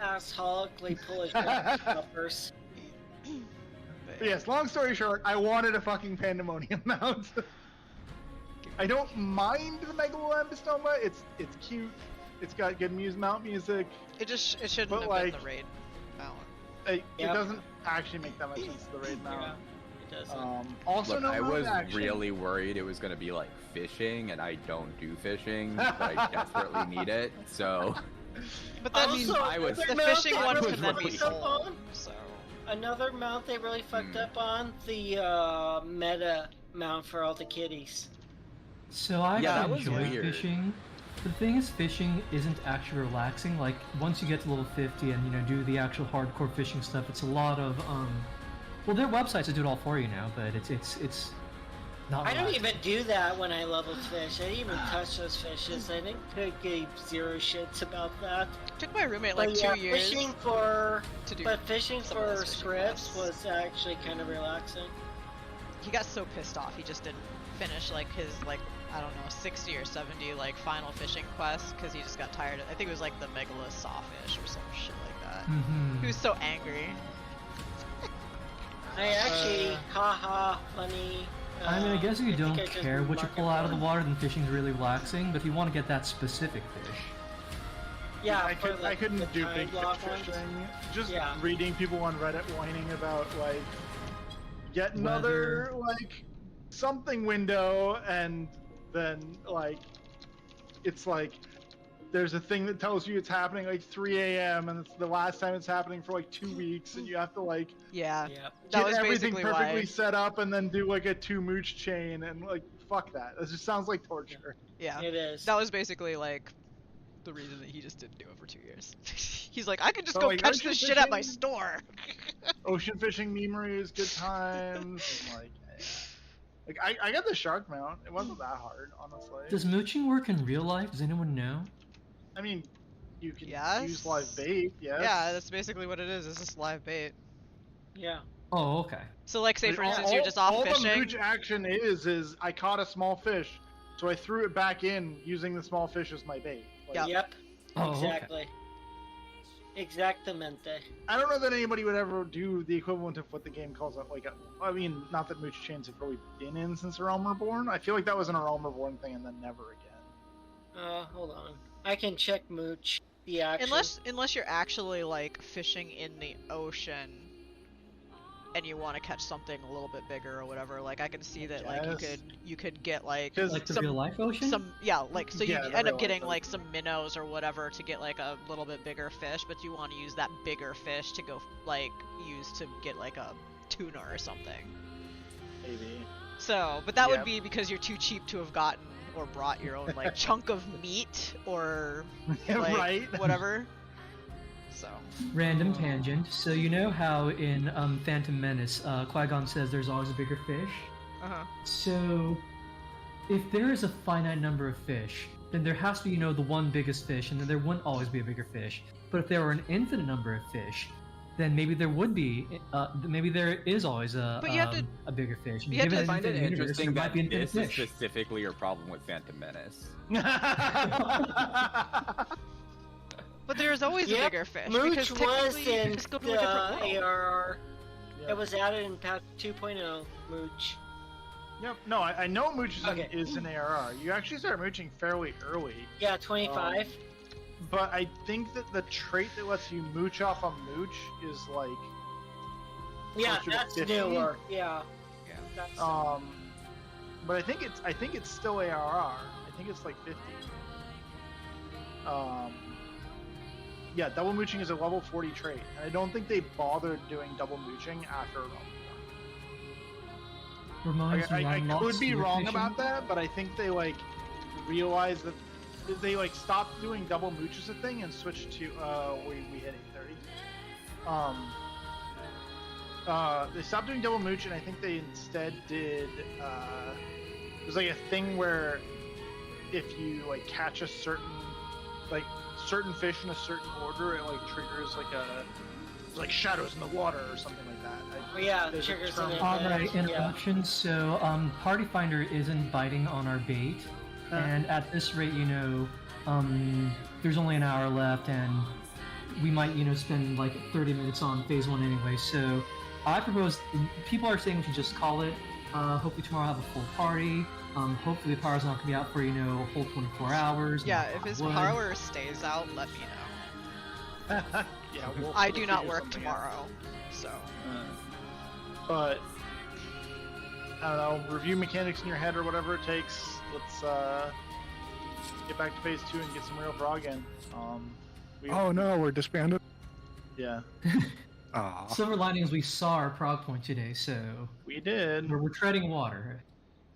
assholically pull his uppers. But yes, long story short, I wanted a fucking Pandemonium mount. I don't mind the Megalobystoma. It's cute. It's got good mount music. It shouldn't But, have like, been the raid mount. It Yep. doesn't actually make that much sense to the raid mount. Yeah, it doesn't. Also, Look, no I mount was action. really worried it was going to be like fishing, and I don't do fishing, but I desperately need it, so... But that means Also, I was- the another fishing mount one they was can then be really fucked up sold. on- So Another mount they really fucked up on, the meta mount for all the kitties. So I Yeah, that was enjoy weird. fishing, The thing is, fishing isn't actually relaxing. Like, once you get to level 50 and, you know, do the actual hardcore fishing stuff, it's a lot of, well, there are websites that do it all for you now, but it's not I don't relaxing. even do that when I level fish. I didn't even touch those fishes. I think I gave zero shits about that. Took my roommate like But 2 yeah, years fishing for to do. fishing some of for those fishing scripts quests. was actually kind of relaxing. He got so pissed off he just didn't finish like his like I don't know 60 or 70 like final fishing quests because he just got tired of, I think it was like the megala sawfish or some shit like that. Mm-hmm. He was so angry. I actually, haha, funny. I mean, I guess if you think don't I just care what you marked pull out of the one. water, then fishing's really relaxing. But if you want to get that specific fish, Yeah, I for, like, couldn't the do time big block fish ones. fishing. Just Yeah. reading people on Reddit whining about like get another like something window, and then like it's like there's a thing that tells you it's happening like 3 a.m. and it's the last time it's happening for like 2 weeks, and you have to like Yeah, Yep. that get was everything basically perfectly why. set up and then do like a 2 mooch chain, and like fuck that. That just sounds like torture. Yeah, It is. that was basically like the reason that he just didn't do it for 2 years. He's like, I could just So, go like, catch ocean this shit at my fishing- store. Ocean fishing memories, good times, and like I got the shark mount. It wasn't that hard, honestly. does mooching work in real life? Does anyone know? I mean, you can Yes. use live bait, yes. Yeah, that's basically what it is. It's just live bait. Yeah. Oh, okay. So like, say for All- instance, you're just off all fishing. the mooch action is I caught a small fish, so I threw it back in using the small fish as my bait. Like, Yeah. Yep. Oh, okay. Exactly. Exactamente. I don't know that anybody would ever do the equivalent of what the game calls it, like I mean, not that mooch chains have really been in since A Realm Reborn. I feel like that was an A Realm Reborn thing and then never again. Hold on. I can check Mooch. The action. Unless you're actually like fishing in the ocean and you want to catch something a little bit bigger or whatever, like I can see that like Yes. you could get like 'Cause Like the some real life ocean? some like so Yeah, you the end real up life getting like ocean. some minnows or whatever to get like a little bit bigger fish, but you want to use that bigger fish to go like use to get like a tuna or something. Maybe. So, but that Yep. would be because you're too cheap to have gotten or brought your own like chunk of meat or like Right. whatever. So, Random tangent. So you know how in Phantom Menace, Qui-Gon says there's always a bigger fish? So if there is a finite number of fish, then there has to be, you know, the one biggest fish, and then there wouldn't always be a bigger fish. But if there were an infinite number of fish, then maybe there would be, maybe there is always But you have to- a bigger fish. you have Given to an I find it infinite universe, interesting there might that be infinite this is fish. specifically your problem with Phantom Menace. but there's always a Yep, bigger fish Mooch because was technically you in could just go to the a different world. ARR. Yeah. It was added in patch 2.0. Mooch. Yep. No, I know mooch is, Okay. is an ARR. You actually start mooching fairly early, Yeah, 25. but I think that the trait that lets you mooch off a mooch is like yeah, closer to that's 50. newer. Yeah. Yeah. That's, but I think it's still ARR. I think it's like 50. Yeah, double mooching is a level 40 trait, and I don't think they bothered doing double mooching after Realm Reminds me, I unlock could be wrong spearfishing. about that, but I think they like realized that they like stopped doing double mooch as a thing and switched to we hit 830. They stopped doing double mooch, and I think they instead did there's like a thing where if you like catch a certain fish in a certain order, it like triggers like shadows in the water or something like that. yeah, there's a triggers term- an Alright, event, yeah. interruption. So, Party Finder isn't biting on our bait, and at this rate, you know, there's only an hour left, and we might, you know, spend like 30 minutes on phase 1 anyway. So, I propose people are saying we should just call it. Hopefully tomorrow I'll have a full party. Hopefully the power's not gonna be out for, you know, a whole 24 hours. Yeah, if his Wood. power stays out, let me know. Yeah, we'll I do not figure work something out. tomorrow, so. But I don't know, review mechanics in your head or whatever it takes. Let's get back to phase 2 and get some real Prog in. Oh no, we're disbanded. Yeah, Ah, Silver lining is we saw our Prog point today, so we did. we're treading water.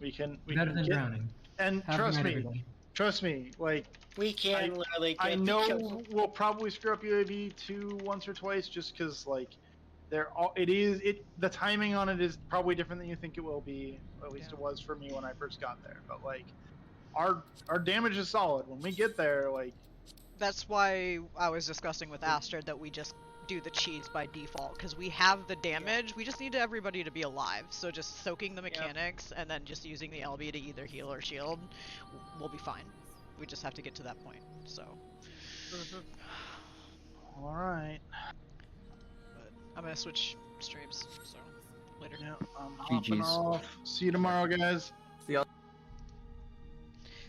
We can Better than get, drowning. and Have a trust good night, me, everybody. Trust me, like We can literally get I the know kill. we'll probably screw up UAV 2 once or twice just because like the timing on it is probably different than you think it will be. At least Yeah. it was for me when I first got there. But like our damage is solid when we get there. Like That's why I was discussing with Astrid that we just do the cheese by default, because we have the damage, we just need everybody to be alive, so just soaking the mechanics and then just using the LB to either heal or shield, we'll be fine. We just have to get to that point, so. all right. But I'm gonna switch streams, so later. Yeah, I'm hopping GG's. off. See you tomorrow, guys.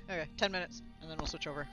Okay, 10 minutes, and then we'll switch over.